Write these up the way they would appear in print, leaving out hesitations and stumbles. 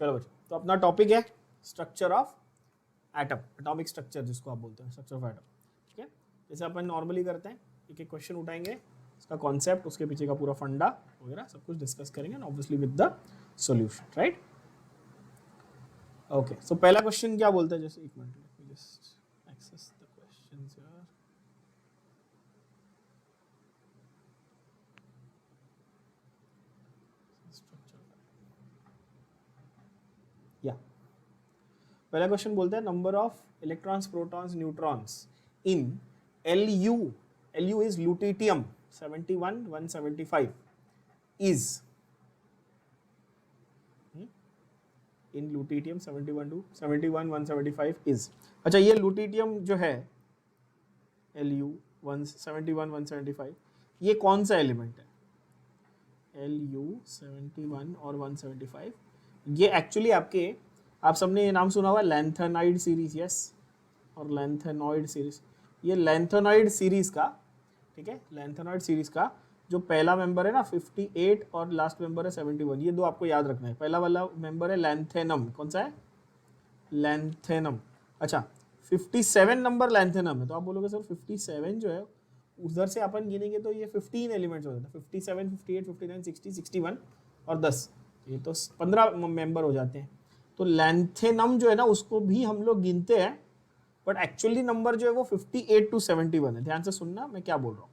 चलो बच्चों, तो अपना टॉपिक है structure of atom, atomic structure जिसको आप बोलते हैं, स्ट्रक्चर ऑफ एटम। ठीक है, जैसे अपन नॉर्मली करते हैं, एक एक क्वेश्चन उठाएंगे, उसका कॉन्सेप्ट, उसके पीछे का पूरा फंडा वगैरह सब कुछ डिस्कस करेंगे, obviously with the solution, right. Okay, so पहला क्वेश्चन क्या बोलता है, जैसे एक minute, let me just access the questions here. या पहला क्वेश्चन बोलता है number of electrons, protons, neutrons in Lu, Lu is lutetium 71 175 is in lutetium 71 to 71 175 is. अच्छा, ये लुटिटियम जो है Lu 171 175, ये कौन सा एलिमेंट है? Lu 71 और 175, ये एक्चुअली आपके, आप सबने ये नाम सुना हुआ लैंथेनाइड सीरीज, यस, और लैंथेनॉइड सीरीज। ये लैंथेनॉइड सीरीज का, ठीक है, लैंथेनॉइड सीरीज का जो पहला मेंबर है ना 58 और लास्ट मेंबर है 71, ये दो आपको याद रखना है। पहला वाला मेंबर है लैंथेनम, कौन सा है? लैंथेनम। अच्छा, 57 नंबर लैंथेनम है, तो आप बोलोगे सर 57 जो है उधर से अपन गिनेंगे तो ये 15 एलिमेंट्स हो जाता है, 57 58 59 60 61 और 10, ये तो 15 मेंबर हो जाते हैं। तो लैंथेनम जो है ना उसको भी हम लोग गिनते हैं, बट एक्चुअली नंबर जो है वो 58 to 71 है। ध्यान से सुनना मैं क्या बोल रहा हूँ,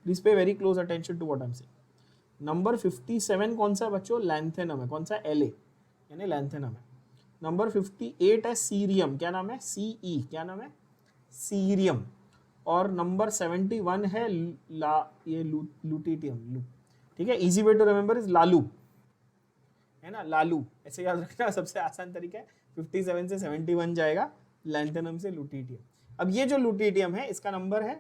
please pay very close attention to what I am saying. Number 57 कौन सा है बच्चों? लैंथेनम है। कौन सा? La, यानी लैंथेनम है। नंबर 58 है सीरियम, क्या नाम है? Ce, क्या नाम है? सीरियम। और नंबर 71 है ये लुटिटियम, ठीक है। Easy way to remember is Lalu, है ना, लालू, ऐसे याद रखना, सबसे आसान तरीका है। 57 से 71 जाएगा, लैंथेनम से लुटिटियम। अब ये जो लुटिटियम है इसका नंबर है,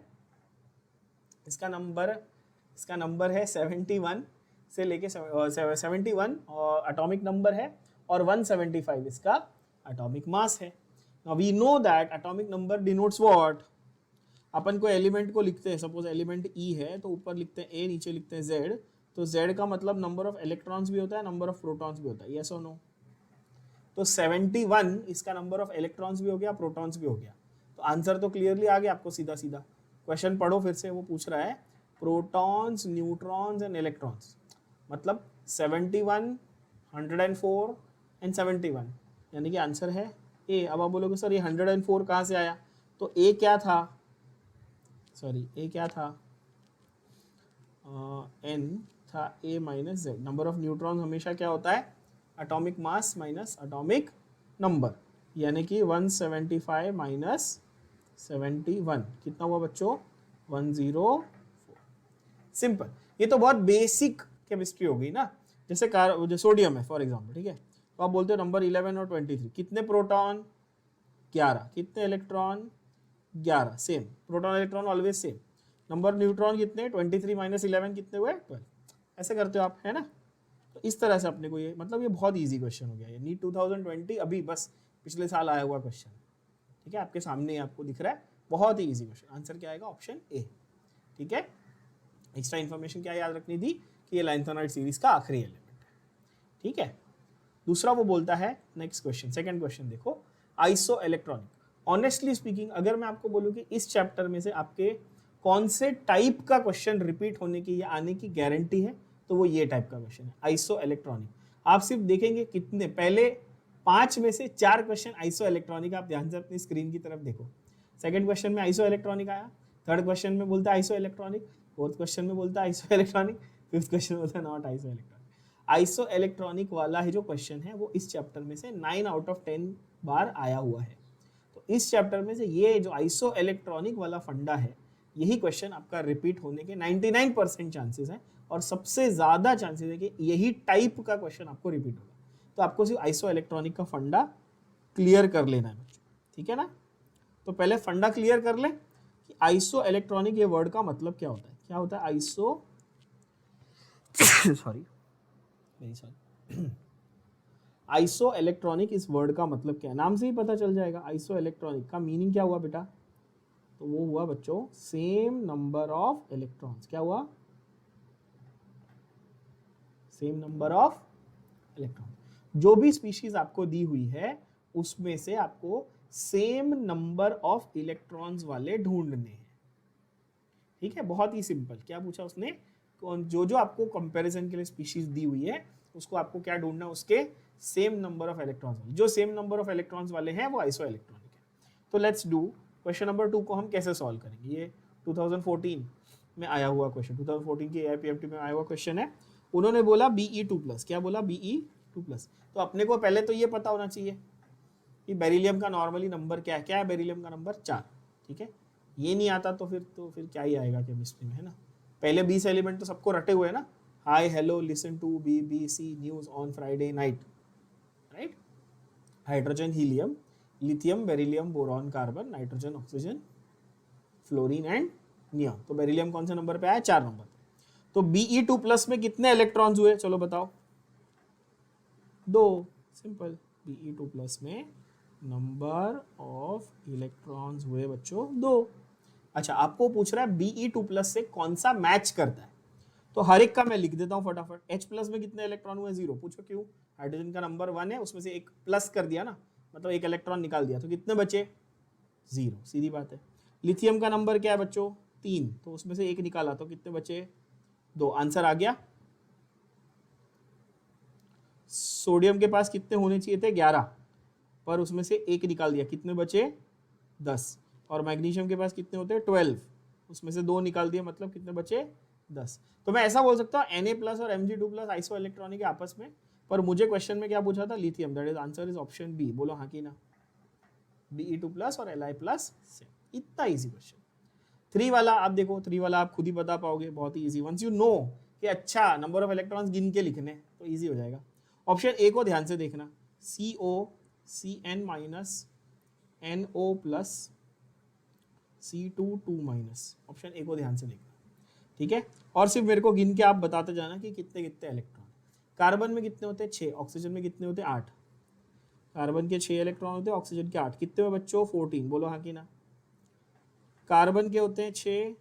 इसका नंबर है 71 से लेके 71 और एटॉमिक नंबर है, और 175 इसका एटॉमिक मास है। Now we know that atomic number denotes what. अपन को एलिमेंट को लिखते हैं, सपोज एलिमेंट E है तो ऊपर लिखते हैं A, नीचे लिखते हैं Z, तो Z का मतलब नंबर ऑफ इलेक्ट्रॉन्स भी होता है, नंबर ऑफ प्रोटॉन्स भी होता है, यस और नो? तो 71 इसका नंबर ऑफ इलेक्ट्रॉन्स भी हो गया, प्रोटॉन्स भी हो गया, तो आंसर तो क्लियरली आ गया आपको सीधा सीधा। क्वेश्चन पढ़ो फिर से, वो पूछ रहा है प्रोटॉन्स, न्यूट्रॉन्स एंड इलेक्ट्रॉन्स, मतलब 71 104 एंड 71, यानी कि आंसर है ए। अब आप बोलोगे सर ये 104 कहाँ से आया? तो ए क्या था? सॉरी, ए क्या था? एन था A minus Z. Number of neutron हमेशा क्या होता है? Atomic mass minus atomic number, यानी कि 175 माइनस 71 कितना हुआ बच्चों? 104। सिंपल, ये तो बहुत बेसिक केमिस्ट्री हो गई ना। जैसे जो सोडियम है फॉर एग्जांपल, ठीक है, तो आप बोलते हो नंबर 11 और 23, कितने प्रोटॉन? 11, कितने electron? 11, same, proton electron always same. Number neutron कितने? 23 माइनस 11 कितने हुए? 12। ऐसे करते हो आप, है ना। तो इस तरह से अपने को ये, मतलब ये बहुत इजी क्वेश्चन हो गया, ये नीट 2020 अभी बस पिछले साल आया हुआ क्वेश्चन, ठीक है, आपके सामने आपको दिख रहा है, बहुत ही इजी क्वेश्चन। आंसर क्या आएगा? ऑप्शन ए, ठीक है। एक्स्ट्रा इन्फॉर्मेशन क्या याद रखनी थी कि ये लैंथेनॉइड सीरीज का आखिरी एलिमेंट है, ठीक है। दूसरा वो बोलता है, नेक्स्ट क्वेश्चन, सेकंड क्वेश्चन देखो, आइसो इलेक्ट्रॉनिक। ऑनेस्टली स्पीकिंग, अगर मैं आपको बोलूं कि इस चैप्टर में से आपके कौन से टाइप का क्वेश्चन रिपीट होने की या आने की गारंटी है, तो वो ये टाइप का क्वेश्चन है, आइसो इलेक्ट्रॉनिक। आप सिर्फ देखेंगे कितने, पहले 5 में से 4 क्वेश्चन आइसो इलेक्ट्रॉनिक, आप ध्यान से अपनी स्क्रीन की तरफ देखो। सेकंड क्वेश्चन में आइसो इलेक्ट्रॉनिक आया, थर्ड क्वेश्चन में बोलता है आइसो इलेक्ट्रॉनिक, फोर्थ क्वेश्चन में बोलता है आइसो इलेक्ट्रॉनिक, फिफ्थ क्वेश्चन बोलता है not iso electronic. Iso electronic वाला है जो क्वेश्चन है वो इस चैप्टर में से 9 आउट ऑफ 10 बार आया हुआ है। तो इस चैप्टर में से ये जो आइसो इलेक्ट्रॉनिक वाला फंडा है, यही क्वेश्चन आपका रिपीट होने के 99% चांसेस हैं, और सबसे ज्यादा चांसेस है कि यही टाइप का क्वेश्चन आपको रिपीट होगा। तो आपको सिर्फ आइसो इलेक्ट्रॉनिक का फंडा क्लियर कर लेना है बच्चों, ठीक है ना। तो पहले फंडा क्लियर कर ले कि आइसो इलेक्ट्रॉनिक ये वर्ड का मतलब क्या होता है। क्या होता है iso sorry very sorry iso electronic, इस वर्ड का मतलब क्या है, नाम से ही पता चल जाएगा। आइसो इलेक्ट्रॉनिक का मीनिंग क्या हुआ बेटा? तो वो हुआ बच्चों सेम नंबर ऑफ इलेक्ट्रॉन्स। क्या हुआ? Same number of electron. जो भी स्पीशीज आपको दी हुई है उसमें से आपको सेम नंबर ऑफ इलेक्ट्रॉन्स वाले ढूंढने हैं। ठीक है, बहुत ही सिंपल। क्या पूछा उसने, जो जो आपको कंपैरिजन के लिए स्पीशीज दी हुई है उसको आपको क्या ढूंढना है, उसके सेम नंबर ऑफ इलेक्ट्रॉन्स वाले। जो सेम नंबर ऑफ इलेक्ट्रॉन्स वाले हैं वो आइसो इलेक्ट्रॉनिक है। तो लेट्स डू क्वेश्चन नंबर 2 को हम कैसे सॉल्व करेंगे। ये 2014 में आया हुआ क्वेश्चन, 2014 की AIPMT में आया हुआ क्वेश्चन है। उन्होंने बोला Be2+, क्या बोला, Be2+। तो अपने को पहले तो ये पता होना चाहिए कि बेरिलियम का नॉर्मली नंबर क्या है। क्या है बेरिलियम का नंबर, 4। ठीक है, ये नहीं आता तो फिर क्या ही आएगा केमिस्ट्री में, है ना। पहले 20 एलिमेंट तो सबको रटे हुए हैं ना, hi hello listen to BBC news on Friday night, right. Hydrogen helium lithium beryllium boron carbon nitrogen oxygen fluorine and neon. तो बेरिलियम कौन से नंबर पे आया, 4 नंबर पे। तो Be2+ में कितने इलेक्ट्रॉन्स हुए, चलो बताओ। 2, सिंपल। Be2+ में नंबर ऑफ इलेक्ट्रॉन्स हुए बच्चों 2। अच्छा, आपको पूछ रहा है Be2+ से कौन सा मैच करता है, तो हर एक का मैं लिख देता हूं फटाफट। H+ में कितने इलेक्ट्रॉन हुए, 0। पूछो क्यों, हाइड्रोजन का नंबर 1 है, उसमें से एक प्लस कर दिया ना, मतलब एक इलेक्ट्रॉन निकाल दिया, तो कितने बचे, 0, सीधी बात है। लिथियम का नंबर क्या है बच्चों, 3, तो उसमें से एक निकाला तो कितने बचे, 2। आंसर आ गया। सोडियम के पास कितने होने चाहिए थे, 11, पर उसमें से एक निकाल दिया, कितने बचे, 10। और मैग्नीशियम के पास कितने होते हैं, 12, उसमें से 2 निकाल दिया, मतलब कितने बचे, 10। तो मैं ऐसा बोल सकता हूँ Na+ और Mg2+ आइसो इलेक्ट्रॉनिक है आपस में, पर मुझे क्वेश्चन में क्या पूछा था, lithium. That is answer is option B. बोलो हाँ कि ना, Be2+ और Li+ से। इतना इजी क्वेश्चन। 3 वाला आप देखो, 3 वाला आप खुद ही बता पाओगे, बहुत ही इजी। वंस यू नो कि अच्छा नंबर ऑफ इलेक्ट्रॉन्स गिन के लिखने, तो इजी हो जाएगा। ऑप्शन ए को ध्यान से देखना, CO Cn- NO+ C2 2-, option A को ध्यान से देखना। ठीक है, और सिर्फ मेरे को गिन के आप बताते जाना कि कितने कितने इलेक्ट्रॉन। कार्बन में कितने होते हैं, 6। ऑक्सीजन में कितने होते हैं, 8। कार्बन के 6 इलेक्ट्रॉन होते हैं, ऑक्सीजन के 8। कितने में बच्चों, 14। बोलो हाँ कि ना। कार्बन के होते हैं 6,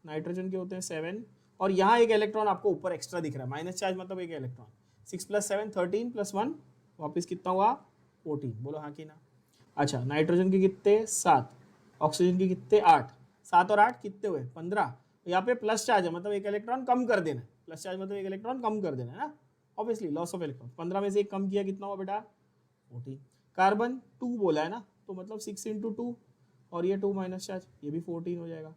नाइट्रोजन के होते हैं 7, और यहाँ एक इलेक्ट्रॉन आपको ऊपर एक्स्ट्रा दिख रहा है, माइनस चार्ज, मतलब एक इलेक्ट्रॉन। 6 + 7 13 + 1 वापस कितना हुआ, 14। बोलो हाँ कि ना। अच्छा, नाइट्रोजन के कितने, 7। ऑक्सीजन के कितने, 8। 7 और 8 कितने हुए, 15। यहाँ पे प्लस चार्ज है, मतलब एक इलेक्ट्रॉन कम कर देना। प्लस चार्ज मतलब एक इलेक्ट्रॉन कम कर देना है ना, ऑब्वियसली लॉस ऑफ इलेक्ट्रॉन। 15 में से एक कम किया, कितना हुआ बेटा, 14। कार्बन 2 बोला है ना, तो मतलब 6 × 2, और ये 2 माइनस चार्ज, ये भी 14 हो जाएगा,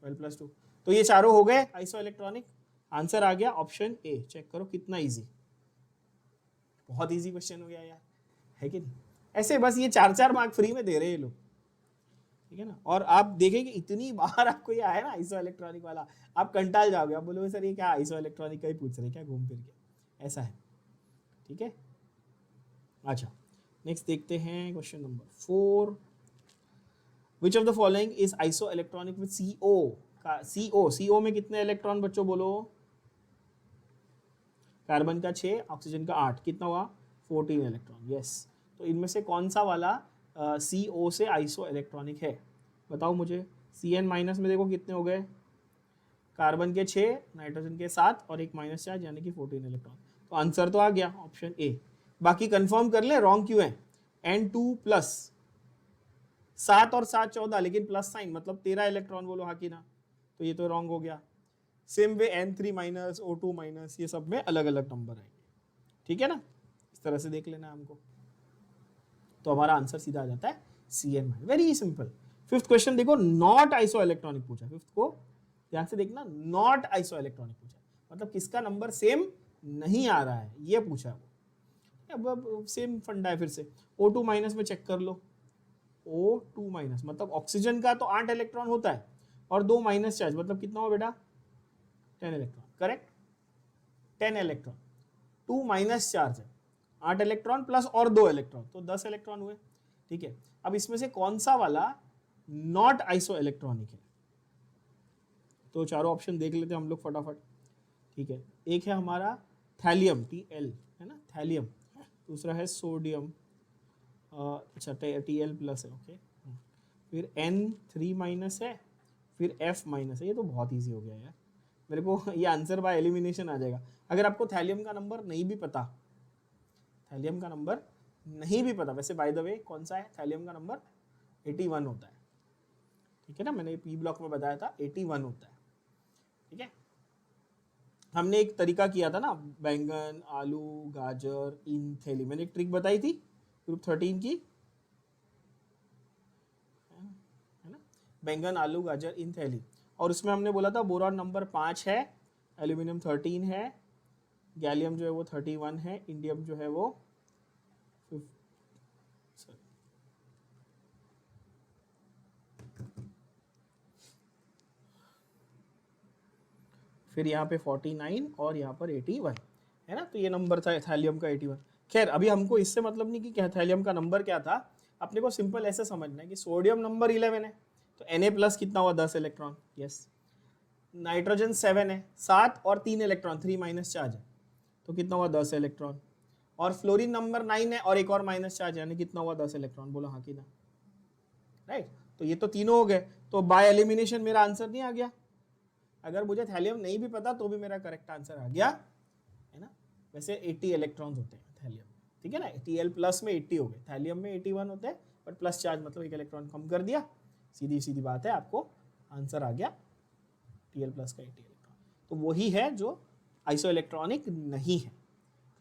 12 + 2। तो ये चारों हो गए आइसो इलेक्ट्रॉनिक। आंसर आ गया ऑप्शन ए। चेक करो कितना इजी, बहुत इजी क्वेश्चन हो गया यार, है कि नहीं। ऐसे बस ये 4-4 मार्क फ्री में दे रहे हैं ये लोग, ठीक है ना। और आप देखेंगे इतनी बार आपको ये आया ना आइसो इलेक्ट्रॉनिक वाला, आप कंटाल जाओगे, आप बोलोगे सर ये क्या आइसो इलेक्ट्रॉनिक का ही पूछ रहे क्या घूम फिर के, ऐसा है। ठीक है, अच्छा नेक्स्ट देखते हैं question number 4। Which of the following is iso electronic with CO का। CO में कितने इलेक्ट्रॉन बच्चों बोलो, कार्बन का 6, ऑक्सीजन का 8, कितना हुआ, 14 इलेक्ट्रॉन। यस, तो इनमें से कौन सा वाला CO से आइसो इलेक्ट्रॉनिक है, बताओ मुझे। Cn- में देखो कितने हो गए, कार्बन के 6, नाइट्रोजन के 7, और एक माइनस चार्ज यानी कि 14 इलेक्ट्रॉन। तो आंसर तो आ गया ऑप्शन ए। बाकी कंफर्म कर ले रॉन्ग क्यों है। N2+, 7 और 7 14, लेकिन प्लस साइन मतलब 13 इलेक्ट्रॉन, बोलो हाँ कि ना। तो ये तो रॉन्ग हो गया। सेम वे N3-, O2-, ये सब में अलग अलग नंबर आएंगे, ठीक है ना। इस तरह से देख लेना हमको, तो हमारा आंसर सीधा आ जाता है Cn-। Very simple. 5th question देखो, नॉट आइसो इलेक्ट्रॉनिक पूछा। 5th को ध्यान से देखना, नॉट आइसो इलेक्ट्रॉनिक पूछा, मतलब किसका नंबर सेम नहीं आ रहा है, ये पूछा वो। अब सेम फंडा है फिर से। O2- में चेक कर लो, O2-, मतलब ऑक्सीजन का तो 8 इलेक्ट्रॉन होता है, और 2 माइनस चार्ज, मतलब कितना हो बेटा, 10 electron. Correct, 10 electron. 2 minus charge है, 8 इलेक्ट्रॉन प्लस और 2 इलेक्ट्रॉन, तो 10 इलेक्ट्रॉन हुए। ठीक है, अब इसमें से कौन सा वाला नॉट आइसो इलेक्ट्रॉनिक है, तो चारों ऑप्शन देख लेते हैं हम लोग फटाफट। ठीक है, एक है हमारा थैलियम, Tl, है ना, थैलियम। दूसरा है सोडियम, अच्छा Tl+ है, ओके। फिर N3- है, फिर F- है। ये तो बहुत इजी हो गया यार, मेरे को ये आंसर बाय एलिमिनेशन आ जाएगा। अगर आपको थैलियम का नंबर नहीं भी पता, थैलियम का नंबर नहीं भी पता, वैसे बाय द वे कौन सा है, थैलियम का नंबर 81 होता है, ठीक है ना, मैंने पी ब्लॉक में बताया था 81 होता है, ठीक है। हमने एक तरीका किया था ना, बैंगन, आलू, गाजर इन थैली, मैंने एक ट्रिक बताई थी ग्रुप 13 की, है ना, बैंगन, आलू, गाजर इन थैली, और उसमें हमने बोला था बोरॉन नंबर 5 है, एल्यूमिनियम 13 है, गैलियम जो है वो 31 है, इंडियम जो है वो फिर यहाँ पे 49 और यहाँ पर 81, है ना, तो ये नंबर था थैलियम का 81। खैर अभी हमको इससे मतलब नहीं कि थैलियम का नंबर क्या था, अपने को सिंपल ऐसे समझना है कि सोडियम नंबर 11 है, तो Na+ कितना हुआ 10 इलेक्ट्रॉन, यस। नाइट्रोजन 7 है, 7 और 3 इलेक्ट्रॉन, 3 माइनस चार्ज है, तो कितना हुआ 10 इलेक्ट्रॉन। और फ्लोरीन नंबर 9 है और एक और माइनस चार्ज, यानी कितना हुआ 10 इलेक्ट्रॉन, बोलो हाँ कि ना, राइट। तो ये तो तीनों हो गए, तो बाय एलिमिनेशन मेरा आंसर नहीं आ गया, अगर मुझे थैलियम नहीं भी पता तो भी मेरा करेक्ट आंसर आ गया, है ना। वैसे 80 इलेक्ट्रॉन्स होते हैं थैलियम, ठीक है ना, Tl+ में 80 हो गए, थैलियम में 81 होते हैं, बट प्लस चार्ज मतलब एक इलेक्ट्रॉन कम कर दिया, सीधी सीधी बात है, आपको आंसर आ गया Tl+ का 80 इलेक्ट्रॉन, तो वही है जो आइसो इलेक्ट्रॉनिक नहीं है।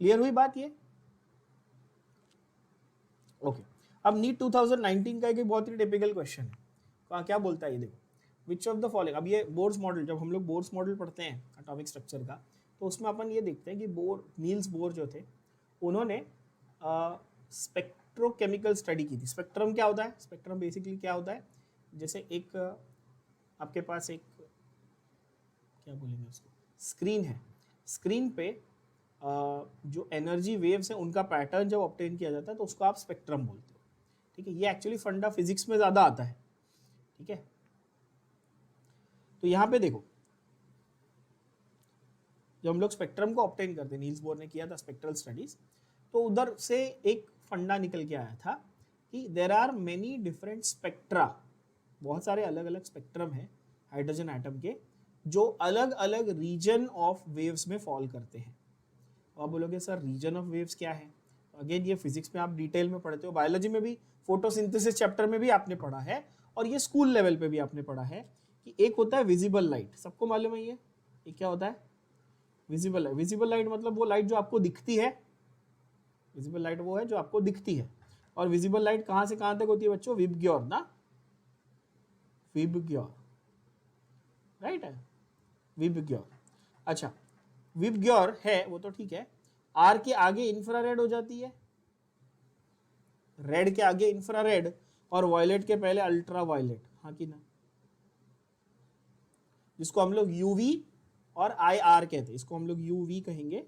क्लियर हुई बात ये, ओके। अब नीट 2019 का एक बहुत ही टिपिकल क्वेश्चन है, क्या बोलता है ये देखो, विच ऑफ द फॉलोइंग, अब ये बोर्स मॉडल, जब हम लोग बोर्स मॉडल पढ़ते हैं एटॉमिक स्ट्रक्चर का, तो उसमें अपन ये देखते हैं कि नील्स बोर जो थे, उन्होंने स्पेक्ट्रोकेमिकल स्टडी की थी। स्पेक्ट्रम क्या होता है, स्पेक्ट्रम बेसिकली क्या होता है, जैसे एक आपके पास एक क्या बोलेंगे उसको, स्क्रीन है, स्क्रीन पे जो एनर्जी वेव्स हैं उनका पैटर्न जब ऑब्टेन किया जाता है तो उसको आप स्पेक्ट्रम बोलते हो, ठीक है। ये एक्चुअली फंडा फिजिक्स में ज़्यादा आता है, ठीक है। तो यहाँ पे देखो, जब हम लोग स्पेक्ट्रम को ऑब्टेन करते हैं, नील्स बोर ने किया था स्पेक्ट्रल स्टडीज, तो उधर से एक फंडा निकल के आया था कि there are many different spectra, बहुत सारे अलग अलग स्पेक्ट्रम है हाइड्रोजन एटम के, जो अलग अलग रीजन ऑफ वेव्स में फॉल करते हैं। आप बोलोगे सर रीजन ऑफ वेव्स क्या है, अगेन ये फिजिक्स में आप डिटेल में पढ़ते हो, बायोलॉजी में भी फोटोसिंथेसिस चैप्टर में भी आपने पढ़ा है, और ये स्कूल लेवल पे भी आपने पढ़ा है कि एक होता है विजिबल लाइट, सबको मालूम है ये क्या होता है, विजिबल लाइट। विजिबल लाइट मतलब वो लाइट जो आपको दिखती है, विजिबल लाइट वो है जो आपको दिखती है, और विजिबल लाइट कहां से कहां तक होती है बच्चों, विबग्योर ना, विबग्योर, राइट है, विबग्योर। अच्छा, विबग्योर है वो तो ठीक है, आर के आगे इंफ्रारेड हो जाती है, रेड के आगे इंफ्रारेड, और वायलेट के पहले अल्ट्रा वायलेट, हाँ कि ना, जिसको हम लोग यूवी और आईआर कहते हैं, इसको हम लोग यूवी कहेंगे,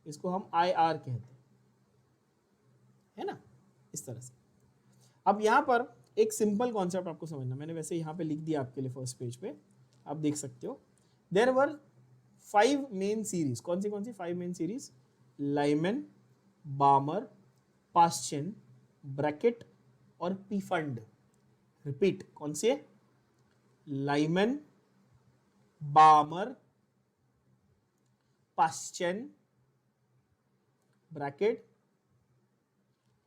इसको हम आईआर कहते हैं, है ना, इस तरह से। अब यहां पर एक सिंपल कॉन्सेप्ट आपको समझना, मैंने वैसे यहां पे लिख दिया आपके लिए फर्स्ट पेज पे, आप देख सकते हो। देयर वर 5 मेन सीरीज, कौन सी 5 main series, Lyman, Balmer, Paschen, Brackett और पीफंड। रिपीट, कौन सी है, लाइमन, बामर, पास्चन, ब्रैकेट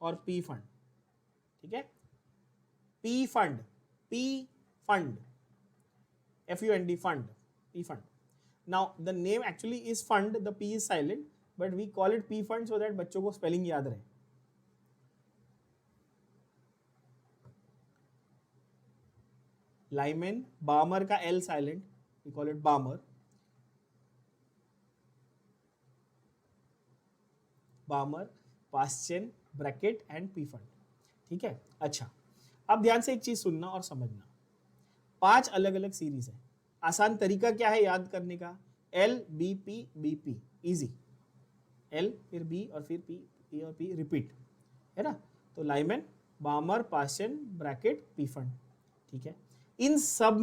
और पी फंड, ठीक है। Pfund, Pfund, FUND, fund, Pfund. Now the name actually is Pfund, the P is silent, but we call it Pfund so that बच्चों को spelling याद रहे। Lyman, Balmer का L silent, we call it Balmer, Balmer, Paschen, bracket and P fund, ठीक है। अच्छा, अब ध्यान से एक चीज सुनना और समझना, 5 अलग अलग सीरीज है। आसान तरीका क्या है याद करने का, LBP, इजी, L फिर B और फिर P और P, रिपीट, है ना। तो Lyman, Balmer, Paschen, bracket, P fund, ठीक है। इन सब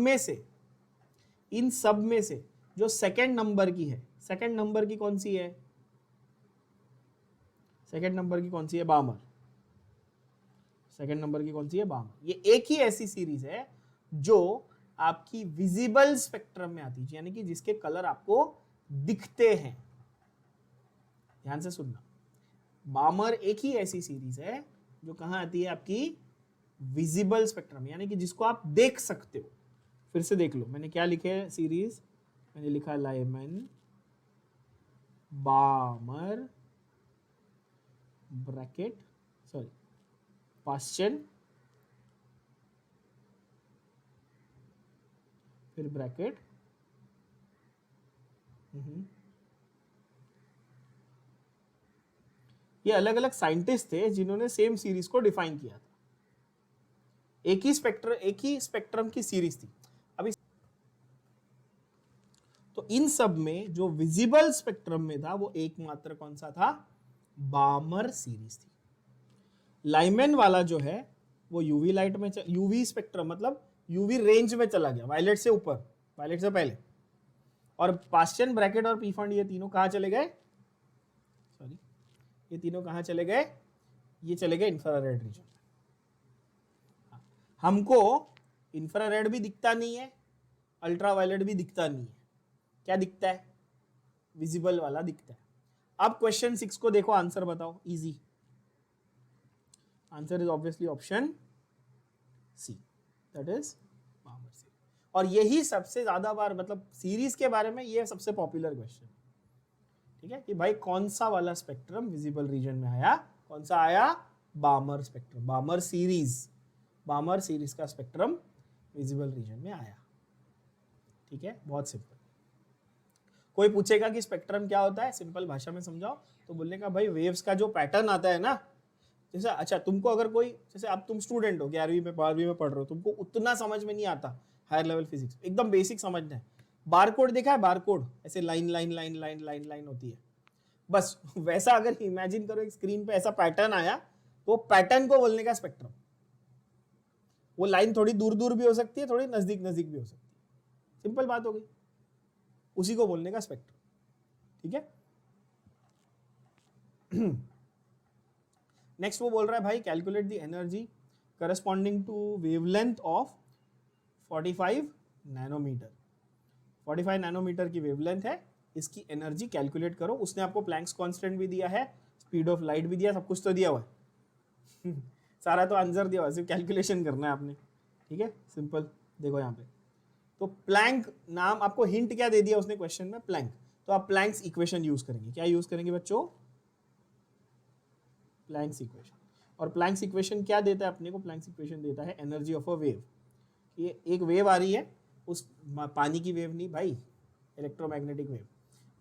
में से जो सेकंड नंबर की है, सेकंड नंबर की कौन सी है, सेकंड नंबर की कौन सी है, बामर, सेकंड नंबर की कौन सी है, बामर। ये एक ही ऐसी सीरीज है जो आपकी विजिबल स्पेक्ट्रम में आती है, यानी कि जिसके कलर आपको दिखते हैं। ध्यान से सुनना, बामर एक ही ऐसी सीरीज है जो कहाँ आती है आपकी विजिबल स्पेक्ट्रम, यानी कि जिसको आप देख सकते हो। फिर से देख लो मैंने क्या लिखे है सीरीज, मैंने लिखा लाइमन बामर ब्रैकेट सॉरी पास्चन फिर ब्रैकेट ये अलग अलग साइंटिस्ट थे जिन्होंने सेम सीरीज को डिफाइन किया था। एक ही स्पेक्ट्रम की सीरीज थी। अभी तो इन सब में जो विजिबल स्पेक्ट्रम में था वो एकमात्र कौन सा था, बामर सीरीज थी। लाइमन वाला जो है वो यूवी लाइट में यूवी स्पेक्ट्रम मतलब यूवी रेंज में चला गया, वायलेट से ऊपर, वायलेट से पहले। और पास्चन ब्रैकेट और पी फंड ये तीनों कहां चले गए, सॉरी ये तीनों कहां चले गए, ये चले गए इंफ्रारेड रीजन में। हमको इंफ्रारेड भी दिखता नहीं है, अल्ट्रावायलेट भी दिखता नहीं है, क्या दिखता है, विजिबल वाला दिखता है। अब क्वेश्चन 6 को देखो, आंसर बताओ, easy answer is obviously option C, that is Balmer series. और यही सबसे ज्यादा बार मतलब सीरीज के बारे में ये सबसे पॉपुलर क्वेश्चन, ठीक है, कि भाई कौन सा वाला स्पेक्ट्रम विजिबल रीजन में आया, कौन सा आया, बामर स्पेक्ट्रम, बामर सीरीज का स्पेक्ट्रम विजिबल रीजन में आया। ठीक है, बहुत सिंपल। कोई पूछेगा कि स्पेक्ट्रम क्या होता है, सिंपल भाषा में समझाओ, तो बोलने का भाई वेव्स का जो पैटर्न आता है ना, जैसे अच्छा तुमको अगर कोई, जैसे अब तुम स्टूडेंट हो 11वीं में 12वीं में पढ़ रहे हो, तुमको उतना समझ में नहीं आता, हायर लेवल फिजिक्स एकदम बेसिक समझना है। बारकोड देखा है, बारकोड ऐसे line line line line line line होती है, बस वैसा अगर इमेजिन करो एक स्क्रीन पे ऐसा पैटर्न आया, तो पैटर्न को बोलने का स्पेक्ट्रम। वो लाइन थोड़ी दूर दूर भी हो सकती है, थोड़ी नजदीक नजदीक भी हो सकती है, सिंपल बात हो गई, उसी को बोलने का स्पेक्ट्रम। ठीक है, नेक्स्ट वो बोल रहा है भाई calculate the energy corresponding to wavelength of 45 nanometer. 45 nanometer की वेवलेंथ है, इसकी एनर्जी कैलकुलेट करो। उसने आपको प्लैंक्स कांस्टेंट भी दिया है, स्पीड ऑफ लाइट भी दिया, सब कुछ तो दिया हुआ है सारा तो आंसर दिया हुआ है, सिर्फ कैलकुलेशन करना है आपने। ठीक है, सिंपल। देखो यहाँ पे तो प्लैंक नाम, आपको हिंट क्या दे दिया उसने क्वेश्चन में, प्लैंक, तो आप प्लैंक्स इक्वेशन यूज करेंगे। क्या यूज करेंगे बच्चों, प्लैंक्स इक्वेशन। और प्लैंक्स इक्वेशन क्या देता है अपने को, प्लैंक्स इक्वेशन देता है एनर्जी ऑफ अ वेव। ये एक वेव आ रही है, उस पानी की वेव नहीं भाई, इलेक्ट्रोमैग्नेटिक वेव,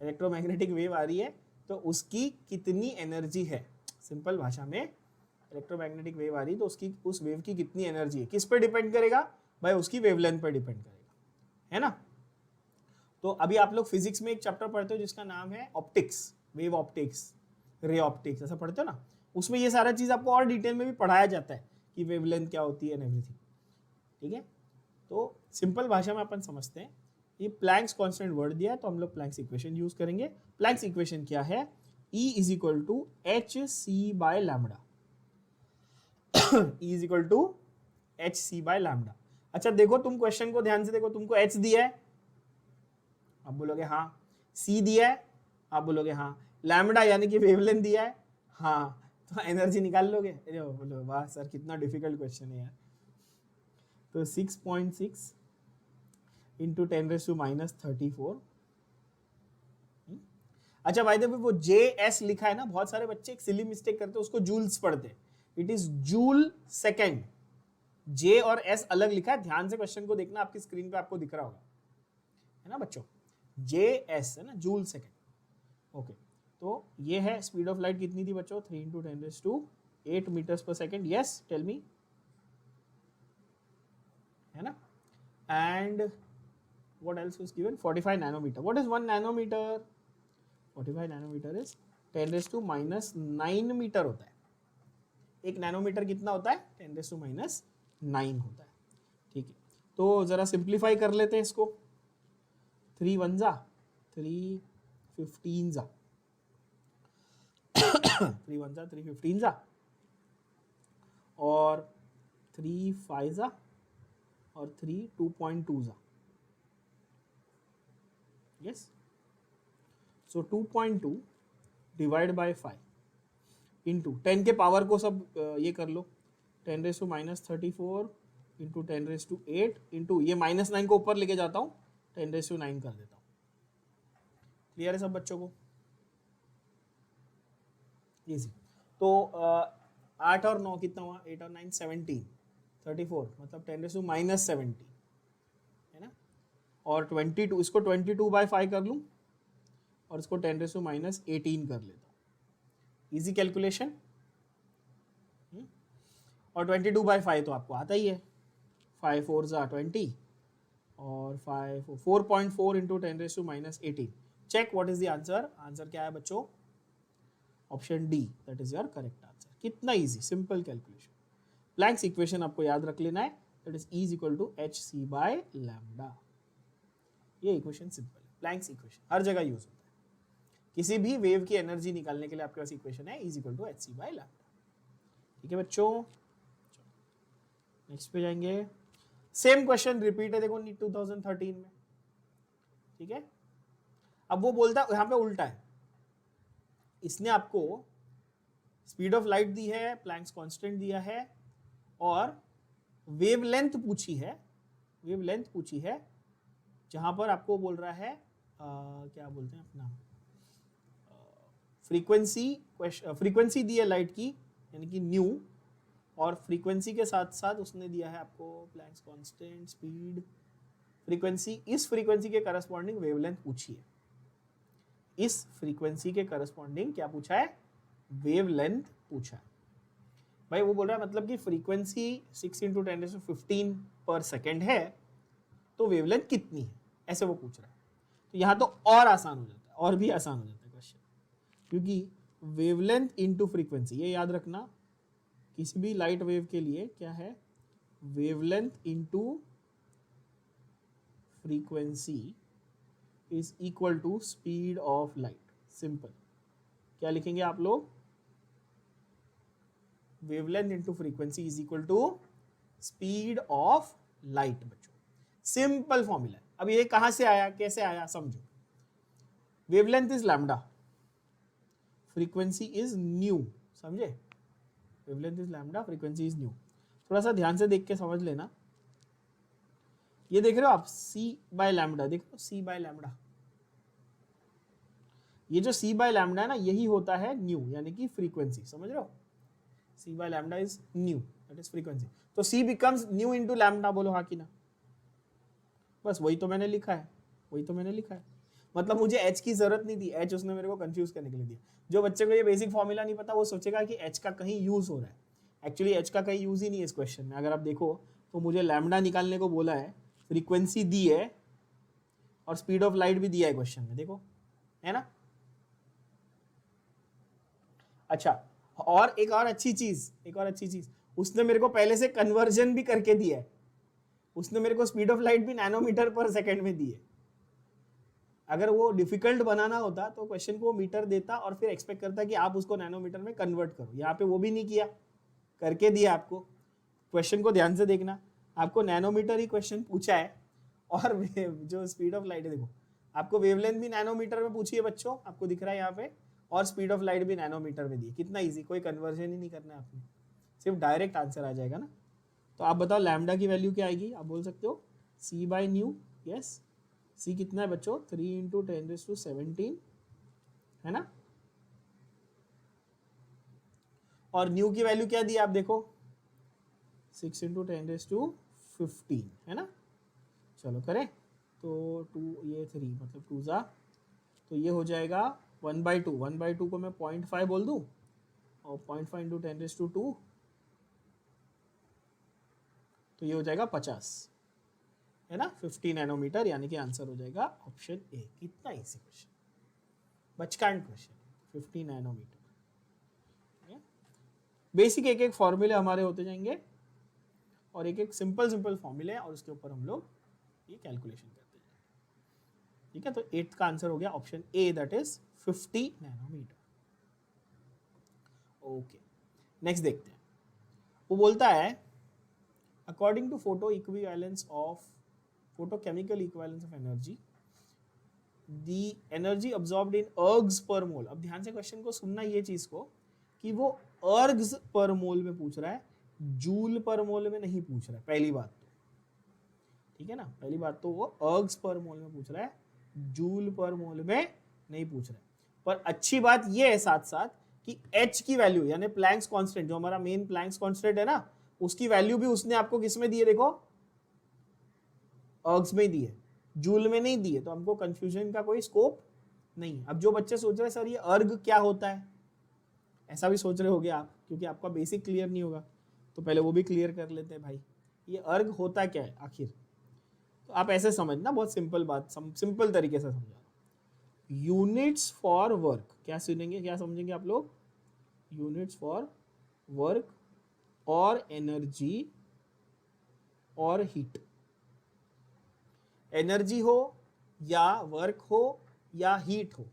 इलेक्ट्रोमैग्नेटिक वेव आ रही है, तो उसकी कितनी एनर्जी है, सिंपल भाषा में इलेक्ट्रोमैग्नेटिक वेव आ रही है तो उसकी, उस वेव की कितनी एनर्जी है, किस पे डिपेंड करेगा भाई, उसकी वेवलेंथ पे डिपेंड करेगा, है ना। तो अभी आप लोग फिजिक्स में एक चैप्टर पढ़ते हो जिसका नाम है optics, wave optics, ray optics, ऐसा पढ़ते हो ना, उसमें ये सारा चीज आपको और डिटेल में भी पढ़ाया जाता है कि वेवलेंथ क्या होती है एंड एवरीथिंग। ठीक है, तो सिंपल भाषा में अपन समझते हैं, ये प्लैंक्स कांस्टेंट वर्ड दिया है तो हम लोग प्लैंक्स इक्वेशन यूज करेंगे। प्लैंक्स इक्वेशन क्या है, E is equal to h c by lambda, E is equal to h c by lambda. अच्छा देखो, तुम क्वेश्चन को ध्यान से देखो, तुमको H दिया है, आप बोलोगे हाँ, C दिया है, आप बोलोगे हाँ, लैम्डा यानी कि वेवलेंथ दिया है, हाँ, तो एनर्जी निकाल लोगे। बोलो वाह सर कितना डिफिकल्ट क्वेश्चन है यार। तो 6.6 इंटू 10⁻34। अच्छा भाई देखो वो JS लिखा है ना, बहुत सारे बच्चे एक सिली मिस्टेक करते हैं, उसको जूल्स पढ़ते हैं, it is joule second, J और S अलग लिखा है, ध्यान से क्वेश्चन को देखना, आपकी स्क्रीन पे आपको दिख रहा होगा, है ना बच्चों, JS है ना, जूल सेकेंड। ओके, तो ये है स्पीड ऑफ लाइट कितनी थी बच्चों, 3 × 10⁸ मीटर्स पर सेकेंड। यस टेल मी, है ना। And what else was given, 45 nanometer. What is 1 nanometer? 45 nanometer is 10⁻⁹ metre होता है। एक नैनोमीटर कितना होता है, 10⁻⁹ होता है। ठीक है, तो जरा सिंप्लीफाई कर लेते हैं इसको, 3 1 जा 3 15 जा 3 1 जा 3 15 जा, और 3 5 जा, और 3 2.2 जा। Yes, so 2.2 divided by 5, into 10 के पावर को सब ये कर लो, 10⁻⁻34 इंटू 10⁸8 इंटू ये -9 को ऊपर लेके जाता हूँ, 10⁹ कर देता हूँ। क्लियर है सब बच्चों को? इजी। तो 8 और 9 कितना हुआ, 8 और 9 17, 34 मतलब 10⁻⁻70 है ना। और 22 इसको 22/5 कर लूँ और इसको 10⁻18 कर लेता हूँ। Easy calculation. और 22/5 तो आपको आता ही है, 5 4 ज़ा 20 और 4.4 into 10⁻18। Check what is the answer. Answer क्या है बच्चों? Option D, that is your correct answer. कितना easy, simple calculation. Planck's equation आपको याद रख लेना है, दैट इज E = hc/λ। ये इक्वेशन सिंपल है, प्लैंक्स इक्वेशन हर जगह यूज होता है। किसी भी वेव की एनर्जी निकालने के लिए आपके पास इक्वेशन है E = hc/λ। ठीक है बच्चों, नेक्स्ट पे जाएंगे। सेम क्वेश्चन रिपीट है, देखो 2013 में। ठीक है, अब वो बोलता है, यहां पे उल्टा है, इसने आपको स्पीड ऑफ लाइट दी है, प्लैंक्स कांस्टेंट दिया है और वेवलेंथ पूछी है, वेवलेंथ पूछी है, जहां पर आपको बोल रहा है क्या बोलते हैं अपना फ्रीक्वेंसी दी है लाइट की, यानी कि न्यू, और फ्रीक्वेंसी के साथ साथ उसने दिया है आपको प्लैंक्स कांस्टेंट, स्पीड, फ्रीक्वेंसी। इस फ्रीक्वेंसी के करस्पॉन्डिंग वेवलेंथ पूछी है, इस फ्रीक्वेंसी के करस्पॉन्डिंग क्या पूछा है, वेवलेंथ पूछा है। भाई वो बोल रहा है मतलब कि फ्रीक्वेंसी 6 × 10⁻15 पर सेकेंड है, तो वेवलेंथ कितनी है, ऐसे वो पूछ रहा है। तो यहाँ तो और आसान हो जाता है, और भी आसान हो जाता है क्वेश्चन, क्योंकि वेवलेंथ इंटू फ्रीक्वेंसी, ये याद रखना किसी भी लाइट वेव के लिए क्या है, wavelength into frequency is equal to speed of light. Simple, क्या लिखेंगे आप लोग, wavelength into frequency is equal to speed of light. बच्चों सिंपल फॉर्मूला है। अब ये कहां से आया, कैसे आया, समझो। Wavelength is lambda, frequency is nu, समझे, wavelength is lambda, frequency is nu. थोड़ा सा ध्यान से देख के समझ लेना। ये देख रहे हो आप, c/λ, देखो c/λ, ये जो c/λ है ना, यही होता है न्यू, यानी कि फ्रीक्वेंसी, समझ रहे हो, c/λ is new, that is frequency. तो c becomes new into lambda, बोलो हाँ कि ना। बस वही तो मैंने लिखा है, वही तो मैंने लिखा है। मतलब मुझे h की जरूरत नहीं थी, h उसने मेरे को कंफ्यूज करने के लिए दिया। जो बच्चे को ये बेसिक फॉर्मूला नहीं पता, वो सोचेगा कि h का कहीं यूज हो रहा है। एक्चुअली h का कहीं यूज ही नहीं है इस क्वेश्चन में। अगर आप देखो तो मुझे लैम्डा निकालने को बोला है, फ्रीक्वेंसी दी है और स्पीड ऑफ लाइट भी दिया है क्वेश्चन में, देखो है ना। अच्छा, और एक और अच्छी चीज, उसने मेरे को पहले से कन्वर्जन भी करके दिया है। उसने मेरे को स्पीड ऑफ लाइट भी नैनोमीटर पर सेकंड में दी है। अगर वो डिफिकल्ट बनाना होता तो क्वेश्चन को मीटर देता और फिर एक्सपेक्ट करता कि आप उसको नैनोमीटर में कन्वर्ट करो। यहाँ पे वो भी नहीं किया, करके दिया आपको। क्वेश्चन को ध्यान से देखना, आपको नैनोमीटर ही क्वेश्चन पूछा है, और जो स्पीड ऑफ लाइट है, देखो आपको वेवलेंथ भी नैनोमीटर में पूछी है बच्चों, आपको दिख रहा है यहाँ पे, और स्पीड ऑफ लाइट भी नैनोमीटर में दी है। कितना इजी, कोई कन्वर्जन ही नहीं करना है आपने, सिर्फ डायरेक्ट आंसर आ जाएगा ना। तो आप बताओ लैम्डा की वैल्यू क्या आएगी, आप बोल सकते हो c/न्यू। यस, c कितना है बच्चों, 3 × 10⁻17 है ना। और न्यू की वैल्यू क्या दी आप देखो, 6 × 10⁻15 है ना। चलो करें तो 2 ये 3 मतलब 2 ज़ा, तो ये हो जाएगा 1/2। 1/2 को मैं 0.5 बोल दूं, और 0.5 × 10⁻2 तो ये हो जाएगा 50 है ना, 50 नैनोमीटर, यानी कि आंसर हो जाएगा ऑप्शन ए। कितना इजी क्वेश्चन, बचकांड क्वेश्चन, 50 नैनोमीटर। बेसिक एक एक फॉर्मूले हमारे होते जाएंगे, और एक एक सिंपल फॉर्मूले, और उसके ऊपर हम लोग ये कैलकुलेशन करते जाएंगे। ठीक है, तो 8th का आंसर हो गया option A, that is 50 nanometer. Okay, next देखते हैं। वो बोलता है according to photochemical equivalence of energy, the energy absorbed in ergs per mole। अब ध्यान से क्वेश्चन को सुनना, ये चीज को, कि कि वो अर्ग्स पर मोल में पूछ रहा है, जूल पर मोल में नहीं पूछ रहा है। पहली बात तो ठीक है ना, पहली बात तो वो अर्ग्स पर मोल में पूछ रहा है, जूल पर मोल में नहीं पूछ रहा है। पर अच्छी बात ये है साथ साथ कि H की वैल्यू यानी प्लैंक्स कांस्टेंट, जो हमारा मेन प्लैंक्स कांस्टेंट है ना, उसकी वैल्यू भी उसने आपको किस में दी है, देखो अर्ग्स में ही दी है, जूल में नहीं दी है, तो हमको कंफ्यूजन का कोई स्कोप नहीं। अब जो बच्चे सोच रहे हैं सर ये अर्ग क्या होता है, ऐसा भी सोच रहे होगे आप, क्योंकि आपका बेसिक क्लियर नहीं होगा, तो पहले वो भी क्लियर कर लेते हैं भाई, ये अर्ग होता क्या है आखिर। तो आप ऐसे समझना, बहुत सिंपल बात, सिंपल तरीके से समझा, यूनिट्स फॉर वर्क, क्या सुनेंगे, क्या समझेंगे आप लोग, यूनिट्स फॉर वर्क और एनर्जी और हीट। एनर्जी हो या वर्क हो या हीट हो,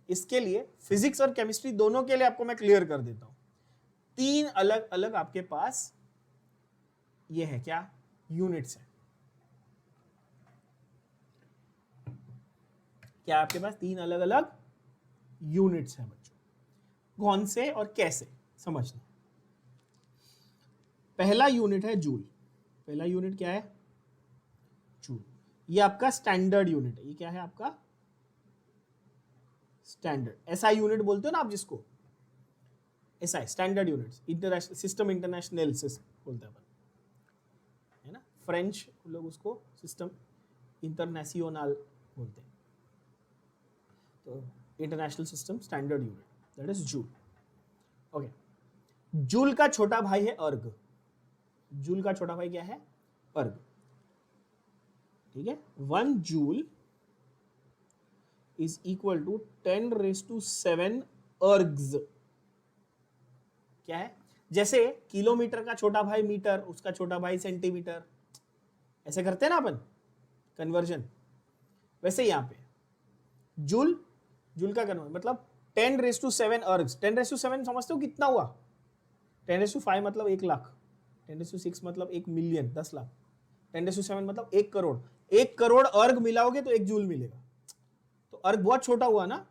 इसके लिए फिजिक्स और केमिस्ट्री दोनों के लिए आपको मैं क्लियर कर देता हूं। तीन अलग अलग आपके पास ये है क्या, यूनिट्स है। क्या आपके पास तीन अलग अलग यूनिट्स हैं बच्चों, कौन से और कैसे समझना। पहला यूनिट है जूल। पहला यूनिट क्या है, जूल। ये आपका स्टैंडर्ड यूनिट है। ये क्या है आपका स्टैंडर्ड, एसआई यूनिट बोलते हो ना आप जिसको, SI standard units, international system, international बोलते हैं अपन, है ना, फ्रेंच लोग उसको सिस्टम इंटरनेशनल बोलते हैं। तो international system standard unit, that is joule. Okay, joule का छोटा भाई है अर्ग। जूल का छोटा भाई क्या है, अर्ग। ठीक है, 1 जूल इज इक्वल टू 10⁻⁷ अर्ग्स। क्या है, जैसे किलोमीटर का छोटा भाई मीटर, उसका छोटा भाई सेंटीमीटर, ऐसे करते हैं ना अपन कन्वर्जन, वैसे यहां पे जूल, जूल का कन्वर्जन मतलब 10⁻⁷ अर्ग्स। 10⁻⁷ समझते हो कितना हुआ, 10⁻⁵ मतलब 1 लाख, 10⁻⁶ मतलब 1 मिलियन, 10 लाख, 10⁻⁷ मतलब 1 करोड़। 1 करोड़ अर्ग मिलाओगे तो 1 जूल मिलेगा। तो अर्ग बहुत छोटा हुआ ना,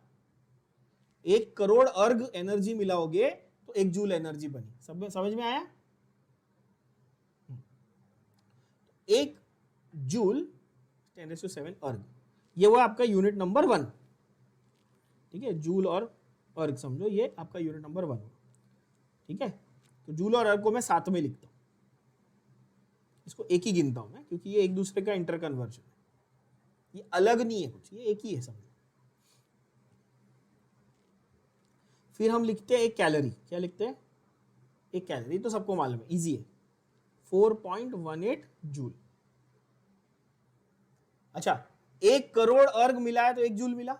1 करोड़ अर्ग एनर्जी मिलाओगे तो 1 जूल एनर्जी बनी। सब में समझ में आया। 1 जूल 10⁻⁷ अर्ग, ये वो आपका यूनिट नंबर 1। ठीक है, जूल और अर्ग समझो, ये आपका यूनिट नंबर 1। ठीक है, तो जूल और अर्ग को मैं साथ में लिखता हूं, इसको एक ही गिनता हूं मैं, क्योंकि ये एक दूसरे का इंटर कन्वर्जन है, ये अलग नहीं है कुछ, ये एक ही है समझो। फिर हम लिखते हैं एक कैलोरी। क्या लिखते हैं, एक कैलोरी, तो सबको मालूम है, इजी है, 4.18 जूल। अच्छा, 1 करोड़ अर्ग मिला है तो 1 जूल मिला,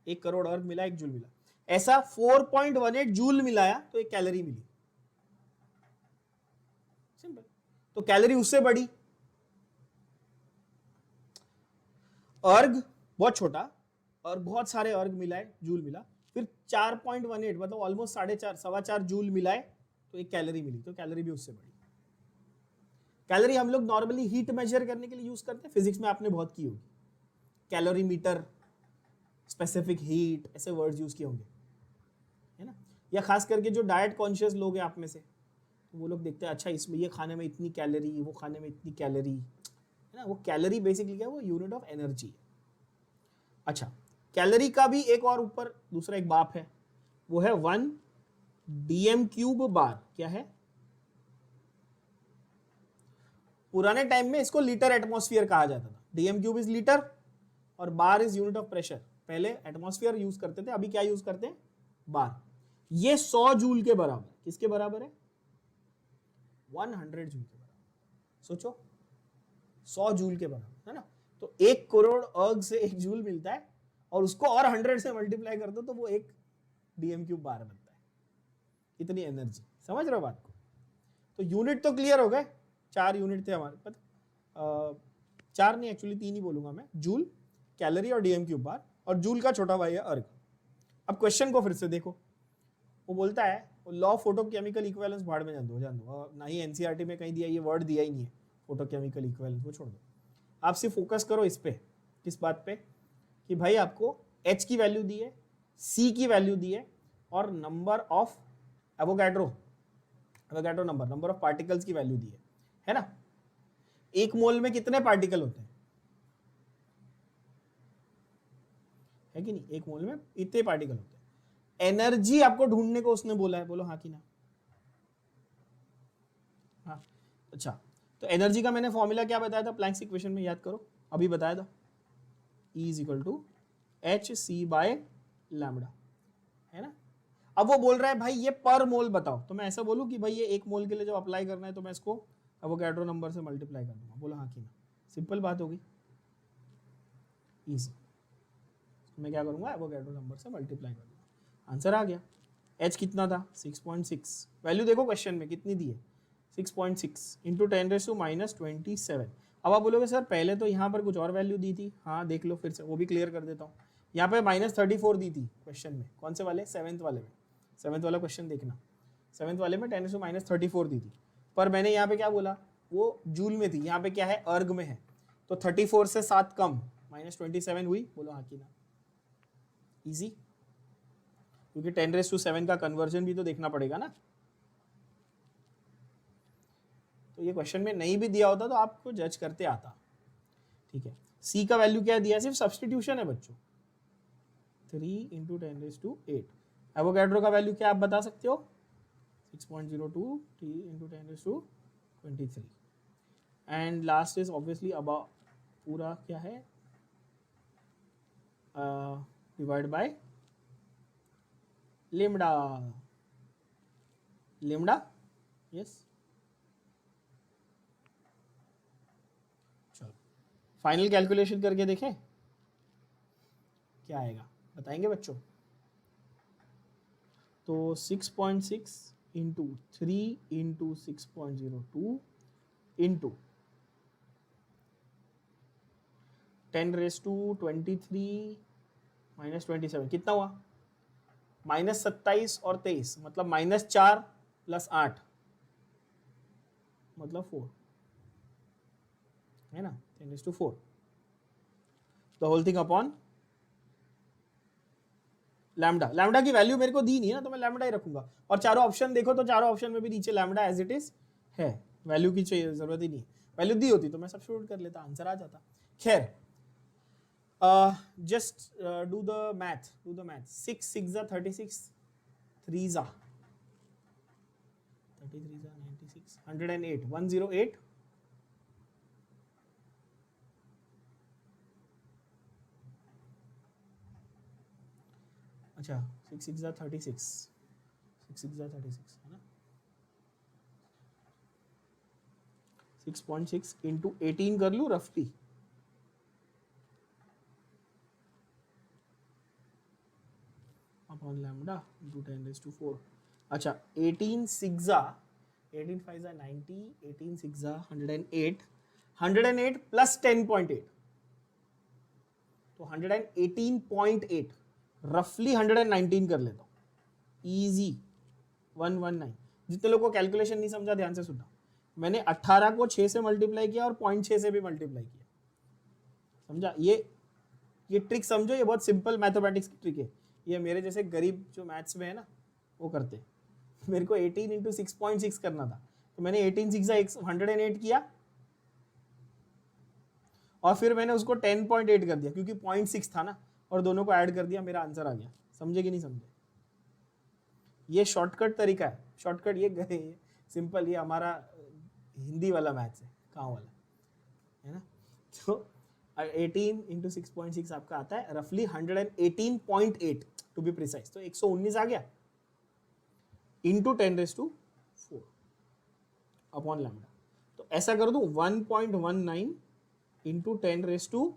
1 करोड़ अर्ग मिला 1 जूल मिला। ऐसा 4.18 जूल मिलाया तो 1 कैलोरी मिली। सिंपल। तो कैलोरी उससे बड़ी, अर्ग बहुत छोटा और बहुत सारे अर्ग मिलाए, जूल मिला। फिर 4.18 मतलब ऑलमोस्ट 4.5 4.25 जूल मिलाए तो 1 कैलोरी मिली, तो कैलोरी भी उससे बड़ी। कैलोरी हम लोग नॉर्मली हीट मेजर करने के लिए यूज करते हैं, फिजिक्स में आपने बहुत की होगी, कैलोरी मीटर, स्पेसिफिक हीट, ऐसे वर्ड्स यूज किए होंगे, है ना। या खास करके जो डाइट कॉन्शियस लोग हैं आप में से, तो वो लोग देखते हैं अच्छा इसमें ये खाने में इतनी कैलोरी, वो खाने में इतनी कैलोरी, है ना। वो कैलोरी बेसिकली क्या है, वो यूनिट ऑफ एनर्जी। अच्छा, कैलोरी का भी एक और ऊपर दूसरा एक बाप है, वो है 1 dm³ बार। क्या है, पुराने टाइम में इसको लीटर एटमॉस्फेयर कहा जाता था। dm³ इज लीटर और bar is unit of pressure. पहले एटमॉस्फेयर यूज करते थे, अभी क्या यूज करते हैं, बार। ये 100 जूल के बराबर, किसके बराबर है, 100 जूल के बराबर। सोचो 100 जूल के बराबर, है ना। तो 1 करोड़ अर्ग से 1 जूल मिलता है, और उसको और 100 से मल्टीप्लाई कर दो तो वो 1 dm³ बार बनता है। इतनी एनर्जी, समझ रहे हो बात को। तो यूनिट तो क्लियर हो गए, 4 यूनिट थे हमारे, पता 4 नहीं, एक्चुअली 3 ही बोलूंगा मैं, जूल, कैलोरी और dm³ बार, और जूल का छोटा भाई है अर्ग। अब क्वेश्चन को फिर से देखो, वो बोलता है लॉ ऑफ फोटोकेमिकल इक्विवेलेंस भाड़ में जान दो, ना ही एनसीईआरटी में कहीं दिया, ये वर्ड दिया ही नहीं है फोटोकेमिकल इक्विवेलेंस, वो छोड़ दो। आप सिर्फ फोकस करो इस पे, किस बात पे, कि भाई आपको H की वैल्यू दी है, C की वैल्यू दी है, और number of Avogadro number of particles की वैल्यू दी है ना। एक मोल में कितने पार्टिकल होते हैं, है कि नहीं, एक मोल में इतने पार्टिकल होते हैं। एनर्जी आपको ढूंढने को उसने बोला है, बोलो हाँ कि ना। हाँ, अच्छा, तो एनर्जी का मैंने फॉर्मूला क्या बताया था प्लैंक्स इक्वेशन में, याद करो, अभी बताया था, E is equal to h c by lambda, है ना। अब वो बोल रहा है भाई ये पर मोल बताओ, तो मैं ऐसा बोलूं कि भाई ये एक मोल के लिए जब अप्लाई करना है तो मैं इसको एवोगैड्रो नंबर से मल्टीप्लाई कर दूंगा, बोलो हाँ कि ना। सिंपल बात होगी, इजी। मैं क्या करूंगा, एवोगैड्रो नंबर से मल्टीप्लाई कर दूंगा, आंसर आ गया। एच कितना था 6.6, वैल्यू देखो क्वेश्चन में कितनी दी है 6.6 इंटू 10⁻⁻27। अब आप बोलोगे सर पहले तो यहाँ पर कुछ और वैल्यू दी थी, हाँ देख लो फिर से, वो भी क्लियर कर देता हूँ। यहाँ पे -34 दी थी क्वेश्चन में, कौन से वाले, सेवन्थ वाले में, सेवन्थ वाला क्वेश्चन देखना, सेवन्थ वाले में 10⁻⁻34 दी थी, पर मैंने यहाँ पे क्या बोला, वो जूल में थी, यहाँ पे क्या है अर्ग में है, तो 34 से 7 कम -27 हुई, बोलो हाँ कि ना। इजी, क्योंकि 10⁻⁷ का कन्वर्जन भी तो देखना पड़ेगा ना। तो ये क्वेश्चन में नहीं भी दिया होता तो आपको जज करते आता, ठीक है। सी का वैल्यू क्या दिया है, सिर्फ सब्सटीट्यूशन है बच्चों, 3 इंटू 10⁸ एवोगैड्रो का वैल्यू क्या आप बता सकते हो, 6.02 t into 10⁻23 and last is obviously अब पूरा क्या है divide by lambda, lambda, yes. चलो फाइनल कैलकुलेशन करके देखें क्या आएगा, बताएंगे बच्चों। तो 6.6 इंटू 3 इंटू 6.02 इंटू 10⁻23 -27 कितना हुआ, -27 और 23 मतलब -4 + 8 मतलब 4, है ना, 10⁻⁴ the whole thing upon lambda. Lambda की वैल्यू मेरे को दी नहीं है ना, तो मैं लैम्डा ही रखूंगा, और चारों ऑप्शन देखो तो चारों ऑप्शन में भी नीचे लैम्डा एज इट इज है, वैल्यू की जरूरत ही नहीं है, वैल्यू दी होती तो मैं सब्स्टिट्यूट कर लेता, आंसर आ जाता। खैर just do the math 6 6 36 3 33 96 108 108 अच्छा 6 6 36 6 6 36 है ना, 6.6 इंटू 18 कर लूँ रफली, अपॉन लैम्डा इंटू 10⁻⁴। अच्छा 18 6 18 5 90 18 6 108 108 प्लस 10.8 तो 118.8 रफली 119 कर लेता हूँ, इजी 119। जितने लोगों को कैलकुलेशन नहीं समझा ध्यान से सुनना, मैंने 18 को 6 से मल्टीप्लाई किया और 0.6 से भी मल्टीप्लाई किया, समझा। ये ट्रिक समझो, ये बहुत सिंपल मैथमेटिक्स की ट्रिक है, ये मेरे जैसे गरीब जो मैथ्स में है ना वो करते। मेरे को 18 इंटू 6.6 करना था, तो मैंने 18 6 108 किया और फिर मैंने उसको 10.8 कर दिया क्योंकि 0.6 था ना, और दोनों को ऐड कर दिया, मेरा आंसर आ गया। समझे कि नहीं समझे, ये शॉर्टकट तरीका है, शॉर्टकट ये सिंपल, ये हमारा हिंदी वाला मैथ्स है, गाँव वाला, है ना। तो 18 इंटू 6.6 आपका आता है रफली 118.8 टू बी प्रिसाइज, तो 119 आ गया इंटू 10⁻⁴ अपॉन लैम्डा। तो ऐसा कर दूं 1.19 इंटू 10⁻,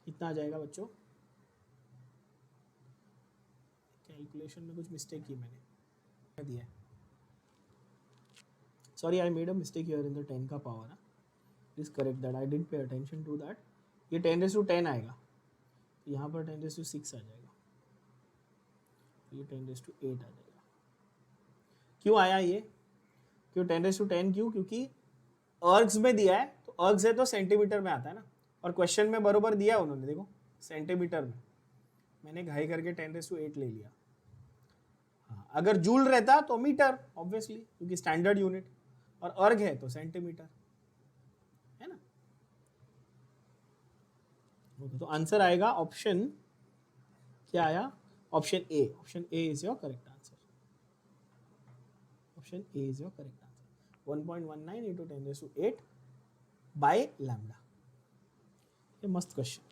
कितना आ जाएगा बच्चों, कैलकुलेशन में कुछ मिस्टेक की मैंने दिया, sorry I made a mistake here in the 10 का power, please correct that, I didn't pay attention to that. ये 10⁻10 आएगा, तो यहाँ पर 10⁻6 आ जाएगा, ये 10⁻8 आ जाएगा। क्यों आया ये, क्यों 10⁻10 क्यों, क्योंकि अर्ग्स में दिया है, तो अर्ग्स है तो सेंटीमीटर में आता है ना, और क्वेश्चन में बरोबर दिया है उन्होंने, देखो सेंटीमीटर में, मैंने घाई करके 10⁸ ले लिया। हाँ, अगर जूल रहता तो मीटर ऑब्वियसली, क्योंकि स्टैंडर्ड यूनिट, और अर्ग है तो सेंटीमीटर, है ना। तो आंसर आएगा ऑप्शन, क्या आया, option A. Option A is your correct answer. Option A is your correct answer. 1.19 into 10⁸ by lambda। ये मस्त question.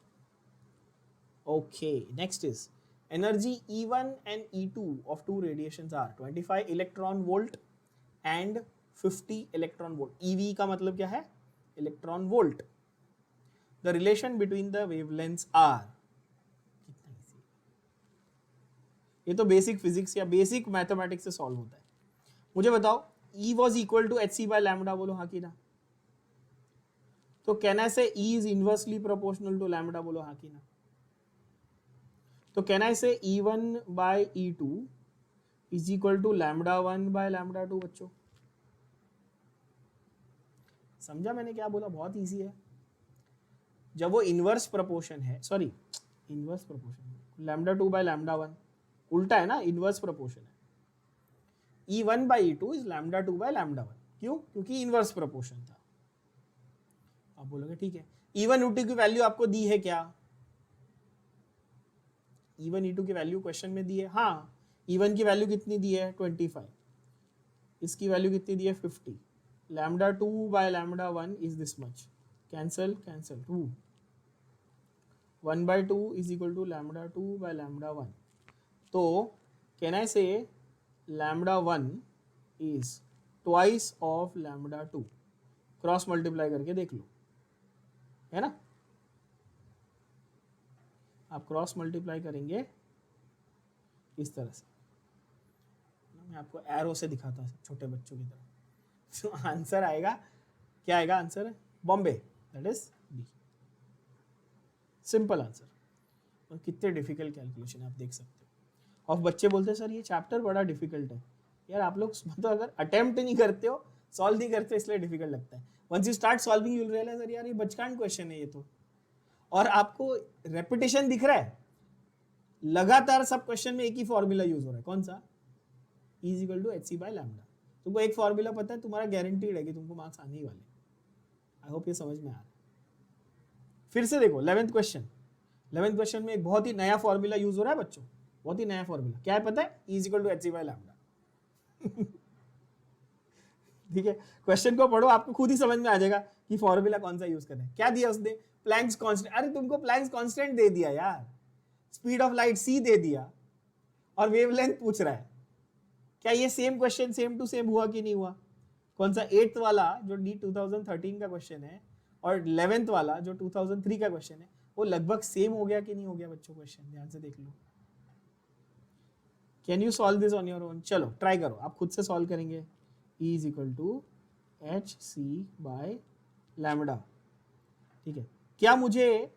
Okay, next is energy E1 and E2 of two radiations are 25 electron volt and 50 electron volt। EV का मतलब क्या है, electron volt. The relation between the wavelengths are, कितना easy। ये तो basic physics या बेसिक मैथमेटिक्स से solve होता है। मुझे बताओ E was equal to hc by lambda, बोलो हाँ कि ना। तो कैन आई से E is inversely proportional to lambda, बोलो हाँ कि ना। तो कैन आई से E1 by E2 is equal to λ1 by λ2 बच्चों। समझा मैंने क्या बोला, बहुत इजी है। जब वो इनवर्स प्रोपोर्शन है, सॉरी इनवर्स प्रोपोर्शन, λ2 by λ1 उल्टा है ना, इनवर्स प्रोपोर्शन है। E1 by E2 is λ2 by λ1, क्यों, क्योंकि इनवर्स प्रोपोर्शन था। आप बोलोगे ठीक है, E1 E2 की वैल्यू आपको दी है क्या, E1 E2 की वैल्यू क्वेश्चन में दी है। हाँ, E1 की वैल्यू कितनी दी है 25, इसकी वैल्यू कितनी दी है 50, λ2 by λ1 is this much, cancel cancel 2, 1 by 2 is equal to λ2 by λ1। तो कैन आई से λ1 is twice of λ2, cross multiply करके देख लो, है ना। आप क्रॉस मल्टीप्लाई करेंगे इस तरह से, मैं आपको एरो से दिखाता हूँ छोटे बच्चों की तरह। तो आंसर आएगा, क्या आएगा answer, Bombay, that is B. Simple answer. और कितने डिफिकल्ट कैलकुलेशन आप देख सकते हो। और बच्चे बोलते हैं सर ये चैप्टर बड़ा डिफिकल्ट है। यार आप लोग मतलब अगर अटेम्प्ट नहीं करते हो, सॉल्व नहीं करते, इसलिए डिफिकल्ट लगता है। Once you start solving you will realize sir यार ये बचकान क्वेश्चन है ये तो। और आपको रेपिटेशन दिख रहा है, लगातार सब क्वेश्चन में एक ही फॉर्मूला यूज हो रहा है, कौन सा, E is equal to hc by lambda। तुमको एक फॉर्मूला पता है, तुम्हारा गारंटीड है कि तुमको मार्क्स आने ही वाले। आई होप ये समझ में आ रहा है। फिर से देखो 11th क्वेश्चन, 11th क्वेश्चन में एक बहुत ही नया फॉर्मूला यूज हो रहा है बच्चों, बहुत ही नया फॉर्मूला। क्या है पता है, E is equal to hc by lambda। ठीक है, क्वेश्चन को पढ़ो, आपको खुद ही समझ में आ जाएगा कि फॉर्मूला कौन सा यूज करना है। क्या दिया उसने, प्लैंक्स कांस्टेंट। अरे तुमको प्लैंक्स कांस्टेंट दे दिया यार, स्पीड ऑफ लाइट c दे दिया, और वेवलेंथ पूछ रहा है। क्या ये same question same to same हुआ कि नहीं हुआ, कौन सा 8th वाला जो डी 2013 का क्वेश्चन है और 11th वाला जो 2003 का क्वेश्चन है, वो लगभग सेम हो गया कि नहीं हो गया बच्चों। क्वेश्चन ध्यान से देख लो। Can you solve this on your own, चलो ट्राई करो, आप खुद से सॉल्व करेंगे। E is equal to hc by lambda. ठीक है, क्या मुझे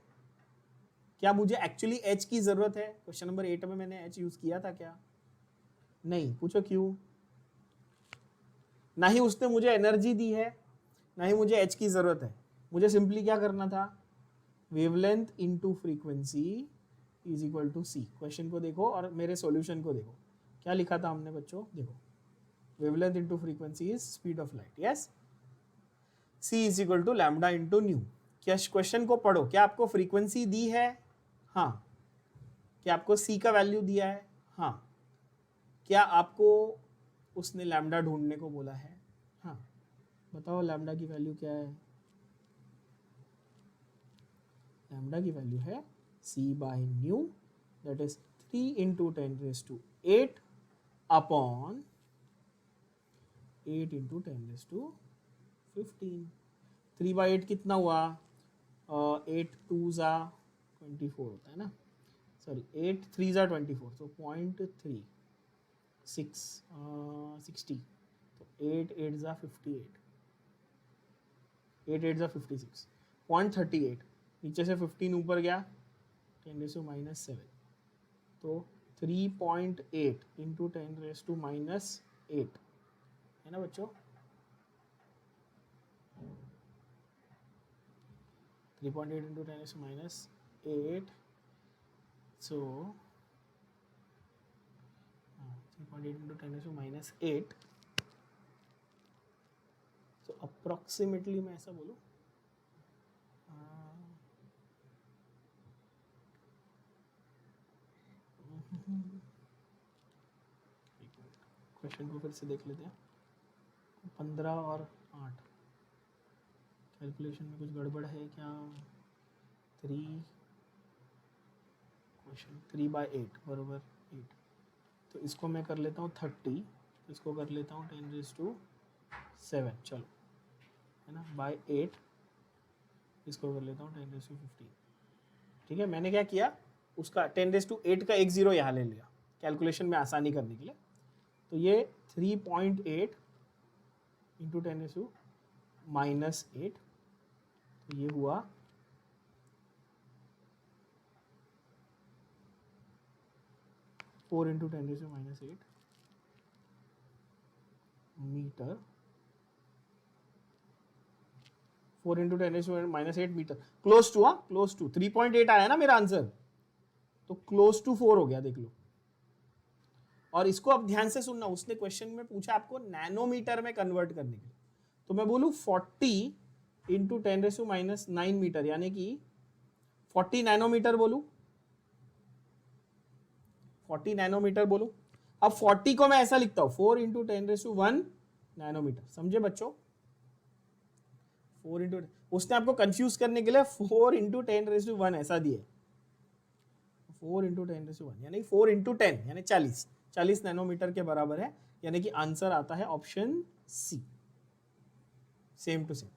एक्चुअली h की जरूरत है, क्वेश्चन नंबर 8 में मैंने h यूज किया था क्या, नहीं, पूछो क्यों। ना ही उसने मुझे एनर्जी दी है, ना ही मुझे h की जरूरत है। मुझे सिंपली क्या करना था, wavelength into frequency is equal to c। Question को देखो और मेरे सॉल्यूशन को देखो, क्या लिखा था हमने बच्चों, देखो wavelength into frequency is speed of light, yes, c is equal to lambda into nu. क्या क्वेश्चन को पढ़ो, क्या आपको फ्रीक्वेंसी दी है, हाँ। क्या आपको c का वैल्यू दिया है, हाँ। क्या आपको उसने लैम्डा ढूंढने को बोला है, हाँ। बताओ लैम्डा की वैल्यू क्या है, लैम्डा की वैल्यू है c by nu, that is 3 into 10⁸ upon 8 into 10⁻15। 3 by 8 कितना हुआ, 8 2 जा 24 होता है ना, सॉरी 8 3 जा 24, तो 0.3 60, तो 8 8 जा 58, 8 8 जा 56, 0.38, नीचे से 15 ऊपर गया 10⁻⁻7, तो 3.8 इंटू 10⁻⁻8 है ना बच्चों। 3.8 into 10⁻⁸ So 3.8 into 10⁻⁻8. So approximately मैं ऐसा बोलूँ, क्वेश्चन को फिर से देख लेते हैं. 15 और 8, कैलकुलेशन में कुछ गड़बड़ है क्या? 3/8 बराबर 8. तो इसको मैं कर लेता हूँ 30, इसको कर लेता हूँ 10⁻7, चलो है ना, बाय 8, इसको कर लेता हूँ 10⁻15. ठीक है, मैंने क्या किया, उसका 10⁻8 का एक जीरो यहाँ ले लिया कैलकुलेशन में आसानी करने के लिए. तो ये 3.8 इंटू 10⁻⁻8, तो ये हुआ 4 into 10⁻⁻8 meter. 4 into 10⁻⁻8 meter. Close to, close to 3.8 आया ना मेरा आंसर, तो क्लोज टू 4 हो गया, देख लो. और इसको अब ध्यान से सुनना, उसने क्वेश्चन में पूछा आपको नैनोमीटर में कन्वर्ट करने के लिए, तो मैं बोलूँ 40 इंटू 10⁻⁹ मीटर, यानी कि 40 नैनोमीटर बोलूँ, 40 नैनोमीटर बोलूँ. अब 40 को मैं ऐसा लिखता हूँ 4 इंटू 10⁻1 नैनोमीटर. समझे बच्चों? 4 इंटू, उसने आपको कंफ्यूज करने के लिए 4 इंटू 10⁻1 ऐसा दिए, 4 इंटू 10⁻1 यानी 4 इंटू 10 यानी 40 नैनोमीटर के बराबर है, यानी कि आंसर आता है option C, same to same.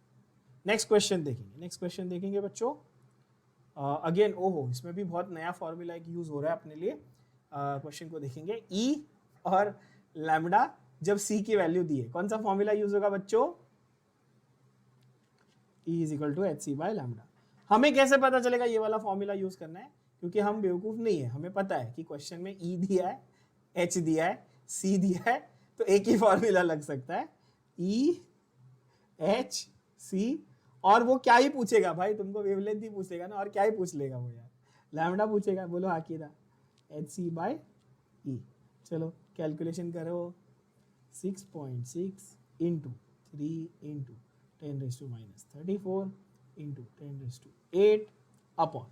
Next question देखेंगे बच्चों. अगेन ओहो, इसमें भी बहुत नया फॉर्मूला एक यूज हो रहा है अपने लिए. क्वेश्चन को देखेंगे. ई और लैम्डा जब सी की वैल्यू दी है, कौन सा फॉर्मूला यूज होगा बच्चों? E इज इक्वल टू hc/लैम्डा. हमें कैसे पता चलेगा ये वाला फॉर्मूला यूज करना है? क्योंकि हम बेवकूफ नहीं है, हमें पता है कि क्वेश्चन में E दिया है, H दिया है, C दिया है, तो एक ही फॉर्मूला लग सकता है, E H C. और वो क्या ही पूछेगा भाई, तुमको वेवलेंथ ही पूछेगा ना, और क्या ही पूछ लेगा वो यार, लैम्डा पूछेगा. बोलो आकिदा hc/E. चलो कैलकुलेशन करो. 6.6 into 3 into 10⁻⁻34 into 10⁻8 upon,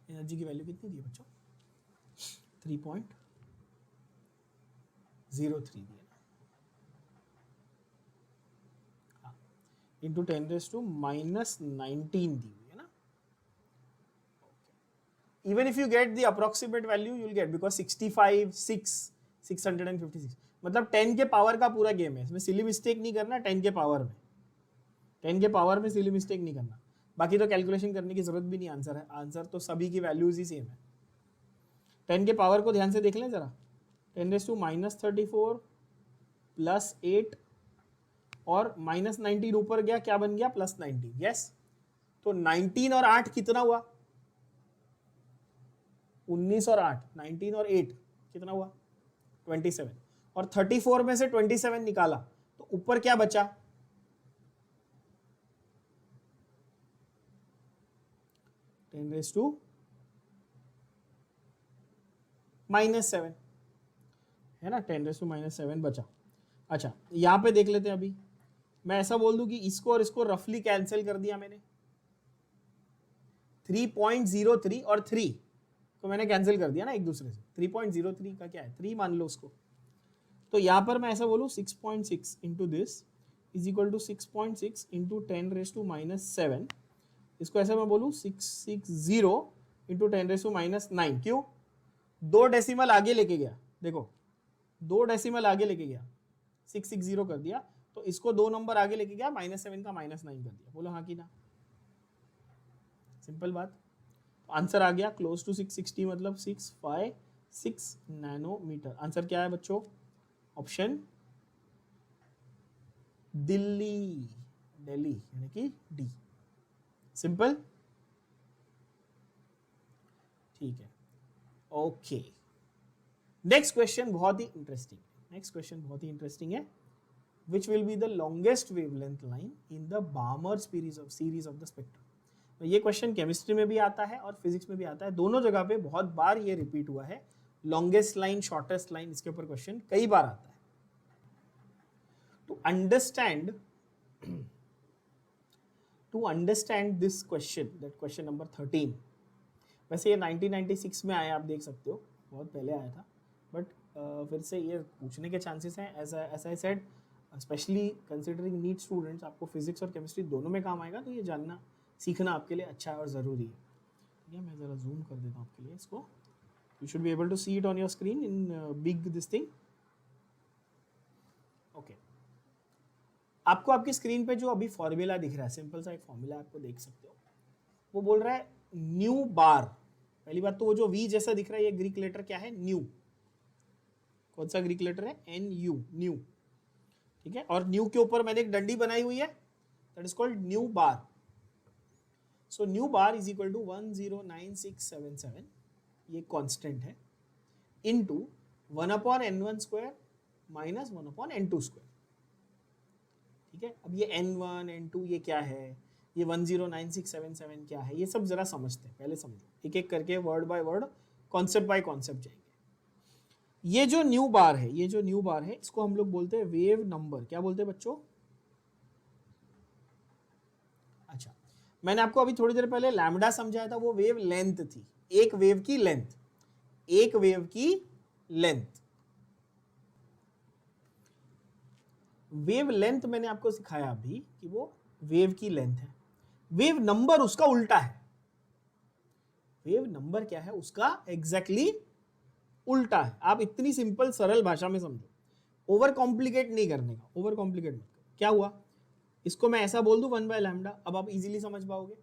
energy की वैल्यू कितनी दी बच्चों? 3.03 दिया ना, इंटू 10⁻⁻19 दी हुई है ना. Even if you get the approximate value, you will get, because 65, 656, मतलब 10 के पावर का पूरा गेम है, इसमें सिली मिस्टेक नहीं करना. 10 के पावर में सिली मिस्टेक नहीं करना. बाकी तो कैलकुलेशन करने की जरूरत भी नहीं, आंसर तो सभी की वैल्यूज ही सेम है. 10 के पावर को ध्यान से देख लें जरा. 10⁻⁻34 प्लस 8 और -19 ऊपर गया, क्या बन गया? +19. यस, तो 19 और 8 कितना हुआ? 19 और 8, 19 और 8 कितना हुआ? 27. और 34 में से 27 निकाला तो ऊपर क्या बचा? 10⁻⁻7 है ना, 10⁻⁻7 बचा. अच्छा, यहां पे देख लेते हैं. अभी मैं ऐसा बोल दूं कि इसको और इसको रफली कैंसिल कर दिया मैंने. 3.03 और 3 को मैंने कैंसिल कर दिया ना एक दूसरे से. 3.03 का क्या है? 3 मान लो उसको. तो यहां पर मैं ऐसा बोलूं 6.6 into this is equal to 6.6 into 10⁻⁻7. इसको ऐसा मैं बोलूं 660 इंटू 10⁻⁻9. क्यों? 2 डेसिमल आगे लेके गया, देखो 2 डेसिमल आगे लेके गया, 660 कर दिया, तो इसको 2 नंबर आगे लेके गया, -7 का -9 कर दिया. बोलो हाँ कि ना? सिंपल बात. आंसर आ गया क्लोज टू 660, मतलब 656 नैनोमीटर. आंसर क्या है बच्चों? ऑप्शन दिल्ली, यानी कि डी. सिंपल, ठीक है. ओके, नेक्स्ट क्वेश्चन बहुत ही इंटरेस्टिंग है. Which will be the longest wavelength line in the Balmer series of the spectrum? ये क्वेश्चन केमिस्ट्री में भी आता है और फिजिक्स में भी आता है, दोनों जगह पे बहुत बार ये रिपीट हुआ है। लॉन्गेस्ट लाइन, शॉर्टेस्ट लाइन, इसके ऊपर क्वेश्चन कई बार आता है। To understand this question, that question number 13, वैसे ये 1996 में आया, आप देख सकते हो, बहुत पहले आया था, बट फिर से ये पूछने के चांसेस हैं। As I said, specially considering NEET students, आपको फिजिक्स और केमिस्ट्री दोनों में काम आएगा, तो ये जानना सीखना आपके लिए अच्छा है और ज़रूरी है। ठीक है, मैं ज़रा जूम कर देता हूँ आपके लिए इसको। You should be able to see it on your screen in big this thing. Okay, आपको आपकी स्क्रीन पे जो अभी फॉर्मूला दिख रहा है, सिंपल सा एक फॉर्मूला आपको देख सकते हो, वो बोल रहा है न्यू बार। पहली बात तो वो जो वी जैसा दिख रहा है, ये ग्रीक लेटर क्या है? न्यू। कौन सा ग्रीक लेटर है? N U, nu. ठीक है, और न्यू के ऊपर मैंने एक डंडी बनाई हुई है, that is called nu bar. So nu bar is equal to 109677, ये कांस्टेंट है, into 1/n1 square minus 1/n2 square. ठीक है, अब ये n1 n2 ये क्या है, ये 109677 क्या है, ये सब जरा समझते हैं, पहले समझो, एक एक करके word by word, concept bye concept जाएंगे। ये जो न्यू बार है, ये जो न्यू बार है, इसको हम लोग बोलते हैं वेव नंबर। क्या बोलते हैं बच्चों? अच्छा, मैंने आपको अभी थोड़ी देर पहले लैम्डा समझाया था, वो वेव लेंथ थी, एक वेव की लेंथ, एक वेव की लेंथ। वेव लेंथ मैंने आपको सिखाया अभी कि वो वेव की लेंथ है। वेव नंबर उसका उल्टा है। वेव नंबर क्या है? उसका एग्जैक्टली उल्टा है। आप इतनी सिंपल सरल भाषा में समझो, ओवर कॉम्प्लिकेट नहीं करने का, ओवर कॉम्प्लिकेट मत करो। क्या हुआ, इसको मैं ऐसा बोल दूं 1/λ, अब आप इजीली समझ पाओगे।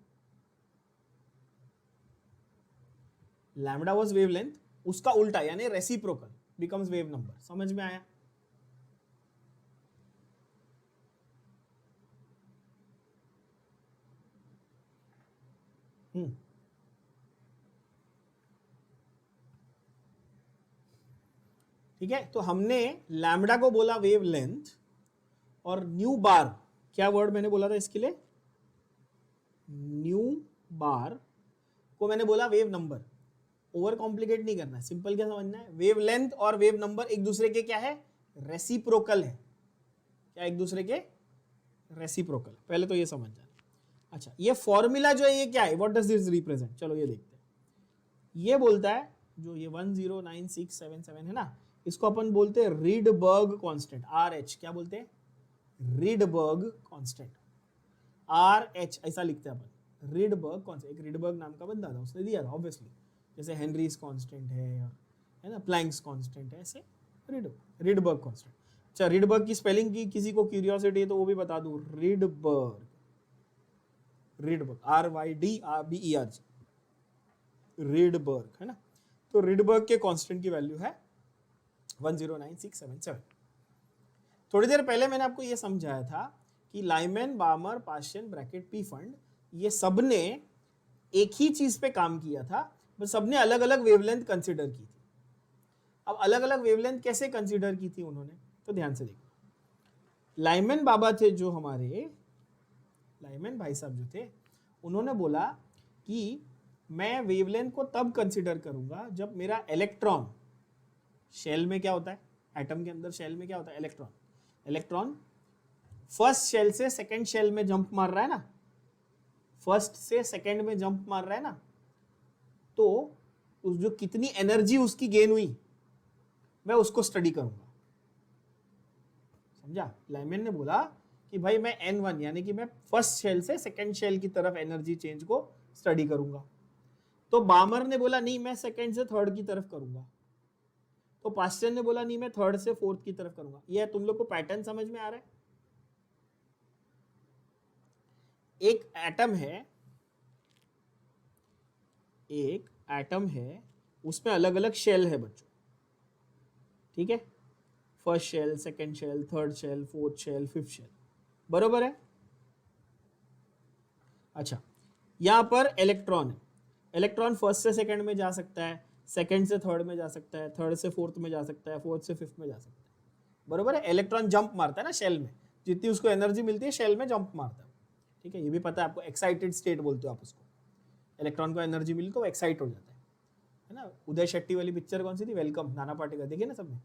लैम्डा वाज वेवलेंथ, उसका उल्टा यानी रेसिप्रोकल बिकम्स वेव नंबर। समझ में आया? ठीक है, तो हमने लैम्डा को बोला वेव लेंथ, और न्यू बार, क्या वर्ड मैंने बोला था इसके लिए? न्यू बार को मैंने बोला वेव नंबर। ओवर कॉम्प्लिकेट नहीं करना है, सिंपल क्या समझना है, वेव लेंथ और वेव नंबर एक दूसरे के क्या है? रेसिप्रोकल है। क्या एक दूसरे के रेसिप्रोकल? पहले तो ये समझ जाना। अच्छा, ये फॉर्मूला जो है ये क्या है? What does this represent? चलो ये देखते हैं। ये बोलता है, जो ये 109677 है ना, इसको अपन बोलते हैं रीडबर्ग कांस्टेंट, RH। क्या बोलते हैं? रीडबर्ग कांस्टेंट, RH ऐसा लिखते हैं अपन, रीडबर्ग कांस्टेंट। एक रीडबर्ग नाम का बंदा था, उसने दिया था ऑब्वियसली, जैसे हेनरीज कांस्टेंट है ना, प्लैंक्स कांस्टेंट है, ऐसे रीडबर्ग कांस्टेंट। अच्छा, रीडबर्ग की स्पेलिंग की किसी को क्यूरियोसिटी है तो वो भी बता दूं, रीडबर्ग, रीडबर्ग RYDBERG, रीडबर्ग है ना। तो रीडबर्ग के कांस्टेंट की वैल्यू है 109677। थोड़ी देर पहले मैंने आपको ये समझाया था कि लाइमैन, बामर, पाशियन, ब्रैकेट, पी फंड, ये सब ने एक ही चीज पे काम किया था, बस सबने अलग अलग वेवलेंथ कंसीडर की थी। अब अलग अलग वेवलेंथ कैसे कंसीडर की थी उन्होंने, तो ध्यान से देखो। लाइमैन बाबा थे जो हमारे, लाइमैन भाई साहब जो थे, उन्होंने बोला कि मैं वेवलेंथ को तब कंसीडर करूंगा जब मेरा इलेक्ट्रॉन, शेल में क्या होता है, एटम के अंदर शेल में क्या होता है? इलेक्ट्रॉन। इलेक्ट्रॉन फर्स्ट शेल से सेकंड शेल में जंप मार रहा है ना, फर्स्ट से सेकंड में जंप मार रहा है ना, तो उस जो कितनी एनर्जी उसकी गेन हुई, मैं उसको स्टडी करूंगा। समझा? लाइमैन ने बोला कि भाई मैं N1 यानी कि मैं फर्स्ट शेल से सेकंड शेल की तरफ एनर्जी चेंज को स्टडी करूंगा। तो बामर ने बोला नहीं, मैं सेकंड से थर्ड की तरफ करूंगा। तो पास्टियन ने बोला नहीं, मैं थर्ड से फोर्थ की तरफ करूंगा। यह तुम लोग को पैटर्न समझ में आ रहा है? एक एटम है, उसमें अलग अलग शेल है बच्चों। ठीक है, first shell, second shell, third shell, fourth shell, fifth shell, बरोबर है? अच्छा, यहां पर इलेक्ट्रॉन है, इलेक्ट्रॉन फर्स्ट से सेकंड में जा सकता है, सेकंड से थर्ड में जा सकता है, थर्ड से फोर्थ में जा सकता है, फोर्थ से फिफ्थ में जा सकता है, बरोबर है? इलेक्ट्रॉन जंप मारता है ना शेल में, जितनी उसको एनर्जी मिलती है शेल में जंप मारता है। ठीक है, ये भी पता है आपको, एक्साइटेड स्टेट बोलते हो आप उसको। इलेक्ट्रॉन को एनर्जी मिली तो वो एक्साइट हो जाता है ना। उदय शेट्टी वाली पिक्चर कौन सी थी, वेलकम, नाना पाटेकर, देखिए ना सबने।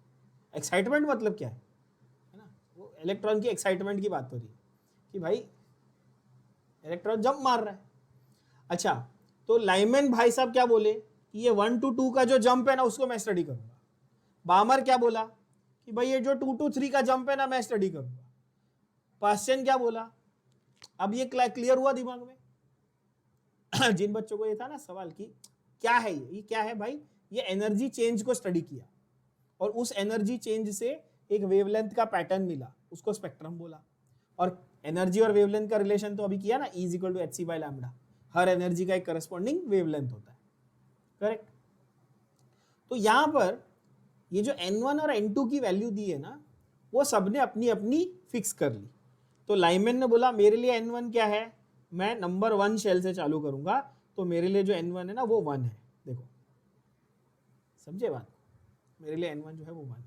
एक्साइटमेंट मतलब क्या है ना, वो इलेक्ट्रॉन की एक्साइटमेंट की बात हो रही है कि भाई इलेक्ट्रॉन जंप मार रहा है। अच्छा, तो लाइमैन भाई साहब क्या बोले कि ये 1 to 2 का जो जंप है ना उसको मैं स्टडी करूंगा। बामर क्या बोला कि भाई ये जो 2 to 3 का जंप है ना मैं स्टडी करूंगा। पास्चन क्या बोला, अब ये क्लियर हुआ दिमाग में। जिन बच्चों को ये था ना सवाल कि क्या है ये क्या है भाई, ये एनर्जी चेंज को स्टडी किया और उस एनर्जी चेंज से एक वेवलेंथ का पैटर्न मिला, उसको स्पेक्ट्रम बोला। और एनर्जी और वेवलेंथ का रिलेशन तो अभी किया ना, E equal to hc by lambda. हर एनर्जी का एक करस्पॉन्डिंग वेवलेंथ होता है, करेक्ट। तो यहां पर ये जो n1 और n2 की वैल्यू दी है ना, वो सबने अपनी अपनी फिक्स कर ली। तो लाइमैन ने बोला मेरे लिए n1 क्या है, मैं नंबर 1 शेल से चालू करूंगा, तो मेरे लिए जो n1 है ना वो 1 है। देखो समझे बात, मेरे लिए n1 जो है वो 1 है।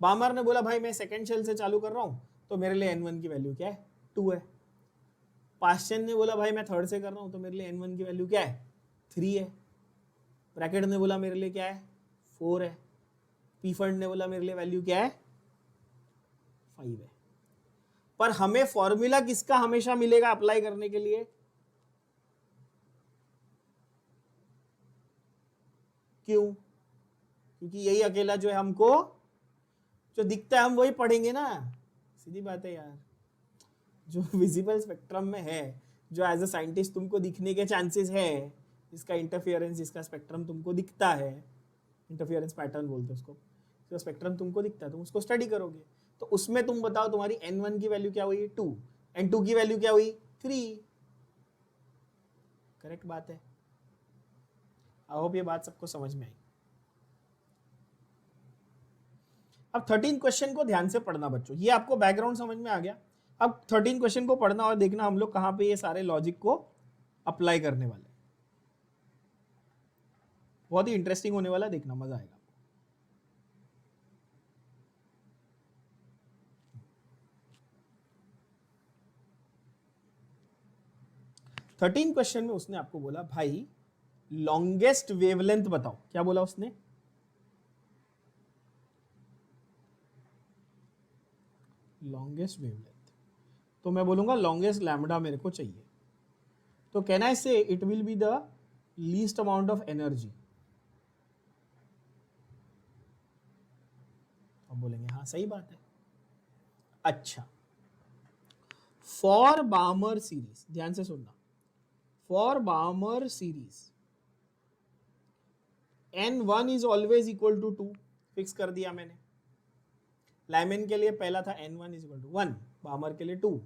बामर ने बोला भाई मैं सेकंड शेल से चालू कर रहा हूं, तो मेरे लिए n1 की वैल्यू क्या है, 2 है। पास्चन ने बोला भाई मैं थर्ड से कर रहा हूं, तो मेरे लिए n1 की वैल्यू क्या है, 3 है। ब्रैकेट ने बोला मेरे लिए क्या है, 4 है। पीफंड ने बोला मेरे लिए वैल्यू क्या है, 5 है। पर हमें फॉर्मूला किसका हमेशा मिलेगा अप्लाई करने के लिए, क्यों, क्योंकि यही अकेला जो है हमको जो दिखता है हम वही पढ़ेंगे ना, सीधी बात है यार। जो विजिबल स्पेक्ट्रम में है, जो एज अ साइंटिस्ट तुमको दिखने के चांसेस है, जिसका इंटरफियरेंस, जिसका स्पेक्ट्रम तुमको दिखता है, इंटरफियरेंस पैटर्न बोलते हैं उसको, जो स्पेक्ट्रम तुमको दिखता है तुम उसको स्टडी करोगे। तो उसमें तुम बताओ तुम्हारी n1 की वैल्यू क्या हुई, 2, n2 की वैल्यू क्या हुई, 3। करेक्ट बात है। आई होप ये बात सबको समझ में आई। अब 13 क्वेश्चन को ध्यान से पढ़ना बच्चों, ये आपको बैकग्राउंड समझ में आ गया। अब 13 क्वेश्चन को पढ़ना और देखना हम लोग कहां पे ये सारे लॉजिक को अप्लाई करने वाले। बहुत ही इंटरेस्टिंग होने वाला, देखना मजा आएगा। थर्टीन क्वेश्चन में उसने आपको बोला भाई लॉन्गेस्ट वेवलेंथ बताओ। क्या बोला उसने, लॉन्गेस्ट वेवलेंथ। तो मैं बोलूंगा लॉन्गेस्ट लैम्डा मेरे को चाहिए। तो कैन आई से it will be the least amount of energy. अब बोलेंगे हाँ सही बात है। अच्छा, फॉर बामर सीरीज, ध्यान से सुनना, for Balmer series n1 is always equal to 2, fix कर दिया मैंने। लाइमैन के लिए पहला था n1 इज इक्वल टू 1, बामर के लिए 2,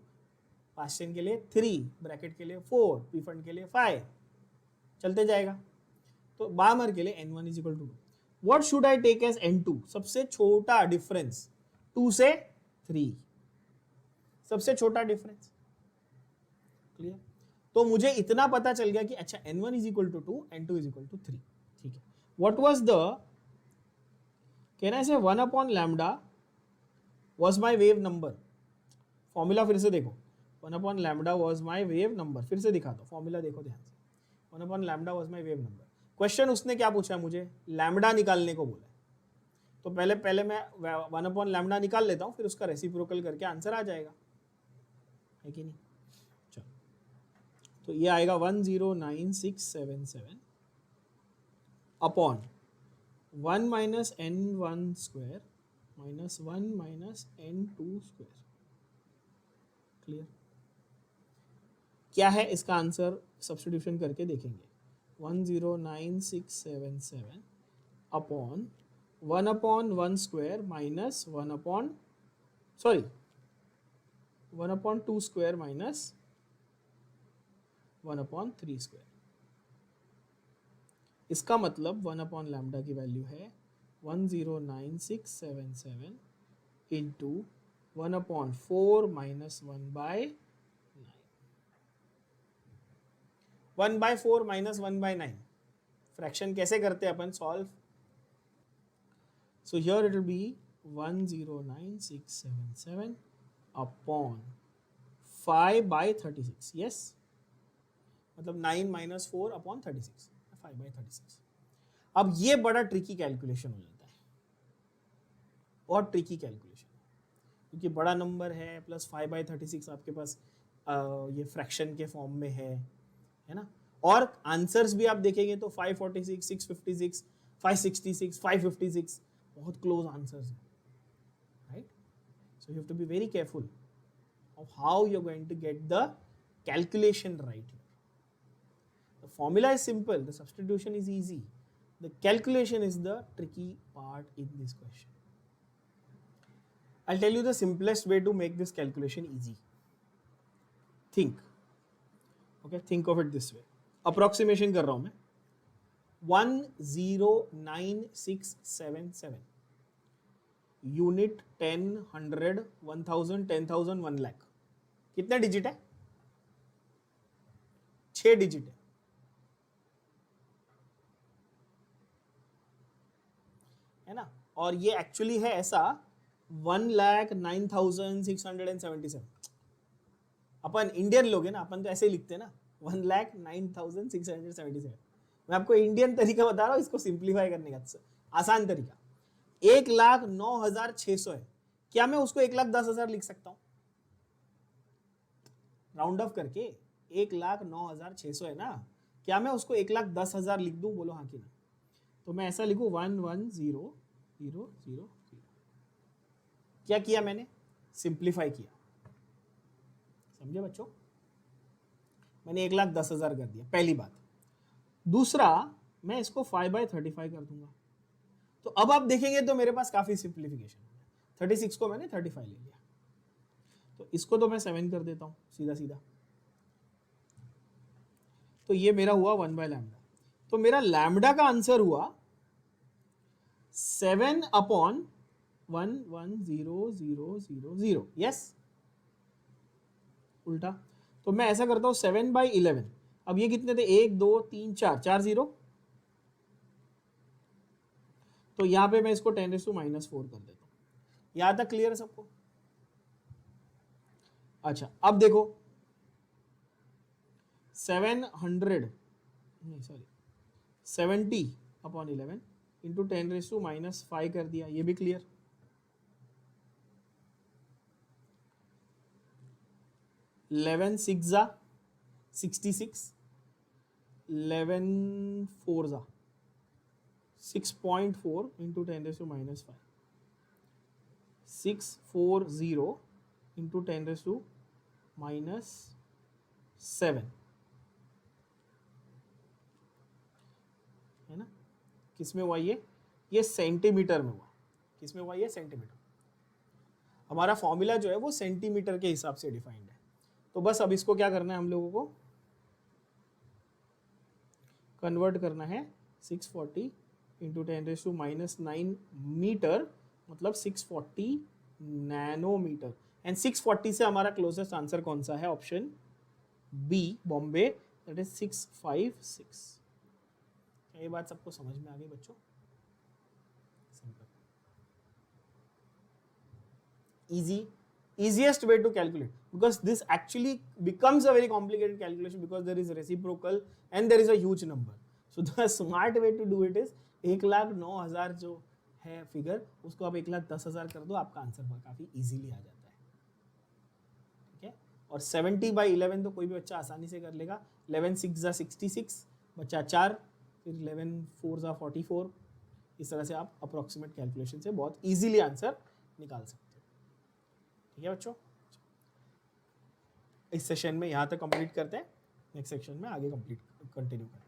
पास्चन के लिए 3, ब्रैकेट के लिए 4, पीफंड के लिए 5, चलते जाएगा। तो बामर के लिए n1 is equal to 2। What should I take as n2, सबसे छोटा डिफरेंस 2 से 3, सबसे छोटा डिफरेंस, क्लियर। तो मुझे इतना पता चल गया कि अच्छा n1 is equal to 2, n2 is equal to 3, ठीक है। What was the, can I say 1 upon lambda was my wave number। Formula फिर से देखो, 1 upon lambda was my wave number, फिर से दिखा दो फॉर्मूला, देखो ध्यान से। 1 upon lambda was my wave number। Question उसने क्या पूछा मुझे, लैम्डा निकालने को बोला। तो पहले मैं 1 upon lambda निकाल लेता हूँ, फिर उसका रेसिप्रोकल करके आंसर आ जाएगा, है कि नहीं। चलो, तो ये आएगा 109,677 upon 1 minus n1 square minus 1 minus n2 square. Clear, क्या है इसका आंसर, सब्स्टिट्यूशन करके देखेंगे। 109,677 upon 1 upon 1 square minus 1 upon 1 upon 2 square minus 1 upon 3 square. इसका मतलब 1 अपॉन लैम्डा की वैल्यू है 109,677 into 1 upon 4 minus 1 by 1 by 4 minus 1 by 9। Fraction कैसे करते हैं अपन solve, so here it will be 109,677 upon 5 by 36, yes मतलब 9 माइनस 4 अपॉन 36, 5/36। अब ये बड़ा ट्रिकी कैलकुलेशन हो जाता है, बहुत ट्रिकी कैलकुलेशन, क्योंकि बड़ा नंबर है प्लस 5/36 आपके पास ये फ्रैक्शन के फॉर्म में है ना। और आंसर्स भी आप देखेंगे तो 546, 656, 566, 556 बहुत क्लोज आंसर्स हैं, right. So you have to be very careful of how you're going to get the calculation right here. The formula is simple, the substitution is easy. The calculation is the tricky part in this question. I'll tell you the simplest way to make this calculation easy. Think. Okay, think of it this way. Approximation कर रहा हूं मैं. 109,677 unit 10, 100, 1000, 10,000, 1 lakh. कितने digit है? 6 digit है ना। और ये एक्चुअली है ऐसा 1,09,677. अपन इंडियन लोग हैं ना, अपन तो ऐसे ही लिखते हैं ना 1,09,677. मैं आपको इंडियन तरीका बता रहा हूं इसको सिंप्लीफाई करने का, आसान तरीका. 1,09,600 है, क्या मैं उसको 1,10,000 लिख सकता हूं? राउंड ऑफ करके 1,09,600 है ना, क्या मैं उसको 1,10,000 लिख दूं? बोलो हाँ कि ना. तो मैं ऐसा लिखूं 1,10,0,0,0. क्या किया मैंने? सिंप्लीफाई किया. समझे बच्चों? मैंने 1,10,000 कर दिया, पहली बात. दूसरा, मैं इसको 5/35 कर दूंगा. तो अब आप देखेंगे तो मेरे पास काफी सिंप्लीफिकेशन है. 36 को मैंने 35 ले लिया, तो इसको तो मैं 7 कर देता हूं सीधा सीधा. तो ये मेरा हुआ 1/λ. तो मेरा लैम्डा का आंसर हुआ 7/11,000. यस, उल्टा. तो मैं ऐसा करता हूं 7/11. अब ये कितने थे? 1 2 3 4, 4 0. तो यहां पे मैं इसको 10⁻⁻⁴ कर देता हूं. यहां तक क्लियर है सबको? अच्छा, अब देखो 70/11 इंटू 10⁻⁻⁵ कर दिया, ये भी क्लियर. 11 6 जा 66, 11 4 जा 6.4 इंटू 10⁻⁻⁵, 640 इंटू 10⁻⁻7 है ना. किस में हुआ ये सेंटीमीटर में हुआ. किस में हुआ ये? सेंटीमीटर. हमारा फॉर्मूला जो है वो सेंटीमीटर के हिसाब से डिफाइंड है. तो बस अब इसको क्या करना है, हम लोगों को कन्वर्ट करना है. 640 इंटू 10⁻⁻9 मीटर मतलब 640 नैनोमीटर. एंड 640 से हमारा क्लोजेस्ट आंसर कौन सा है? Option B, Bombay, that is 656. ये बात सबको समझ में आ गई बच्चों? Simple, easy, easiest way to calculate, because this actually becomes a very complicated calculation because there is reciprocal and there is a huge number. So the smart way to do it is 1,09,000 जो है figure, उसको आप 1,10,000 कर दो, आपका answer काफी easily आ जाता है. ठीक है. और 70/11 तो कोई भी बच्चा आसानी से कर लेगा. 11 6 जा 66, बच्चा 4, फिर 11 4 जा 44. इस तरह से आप अप्रोक्सीमेट कैलकुलेशन से बहुत इजीली आंसर निकाल सकते हो. ठीक है बच्चों, इस सेशन में यहाँ तक कंप्लीट करते हैं. नेक्स्ट सेक्शन में आगे कंटिन्यू करें.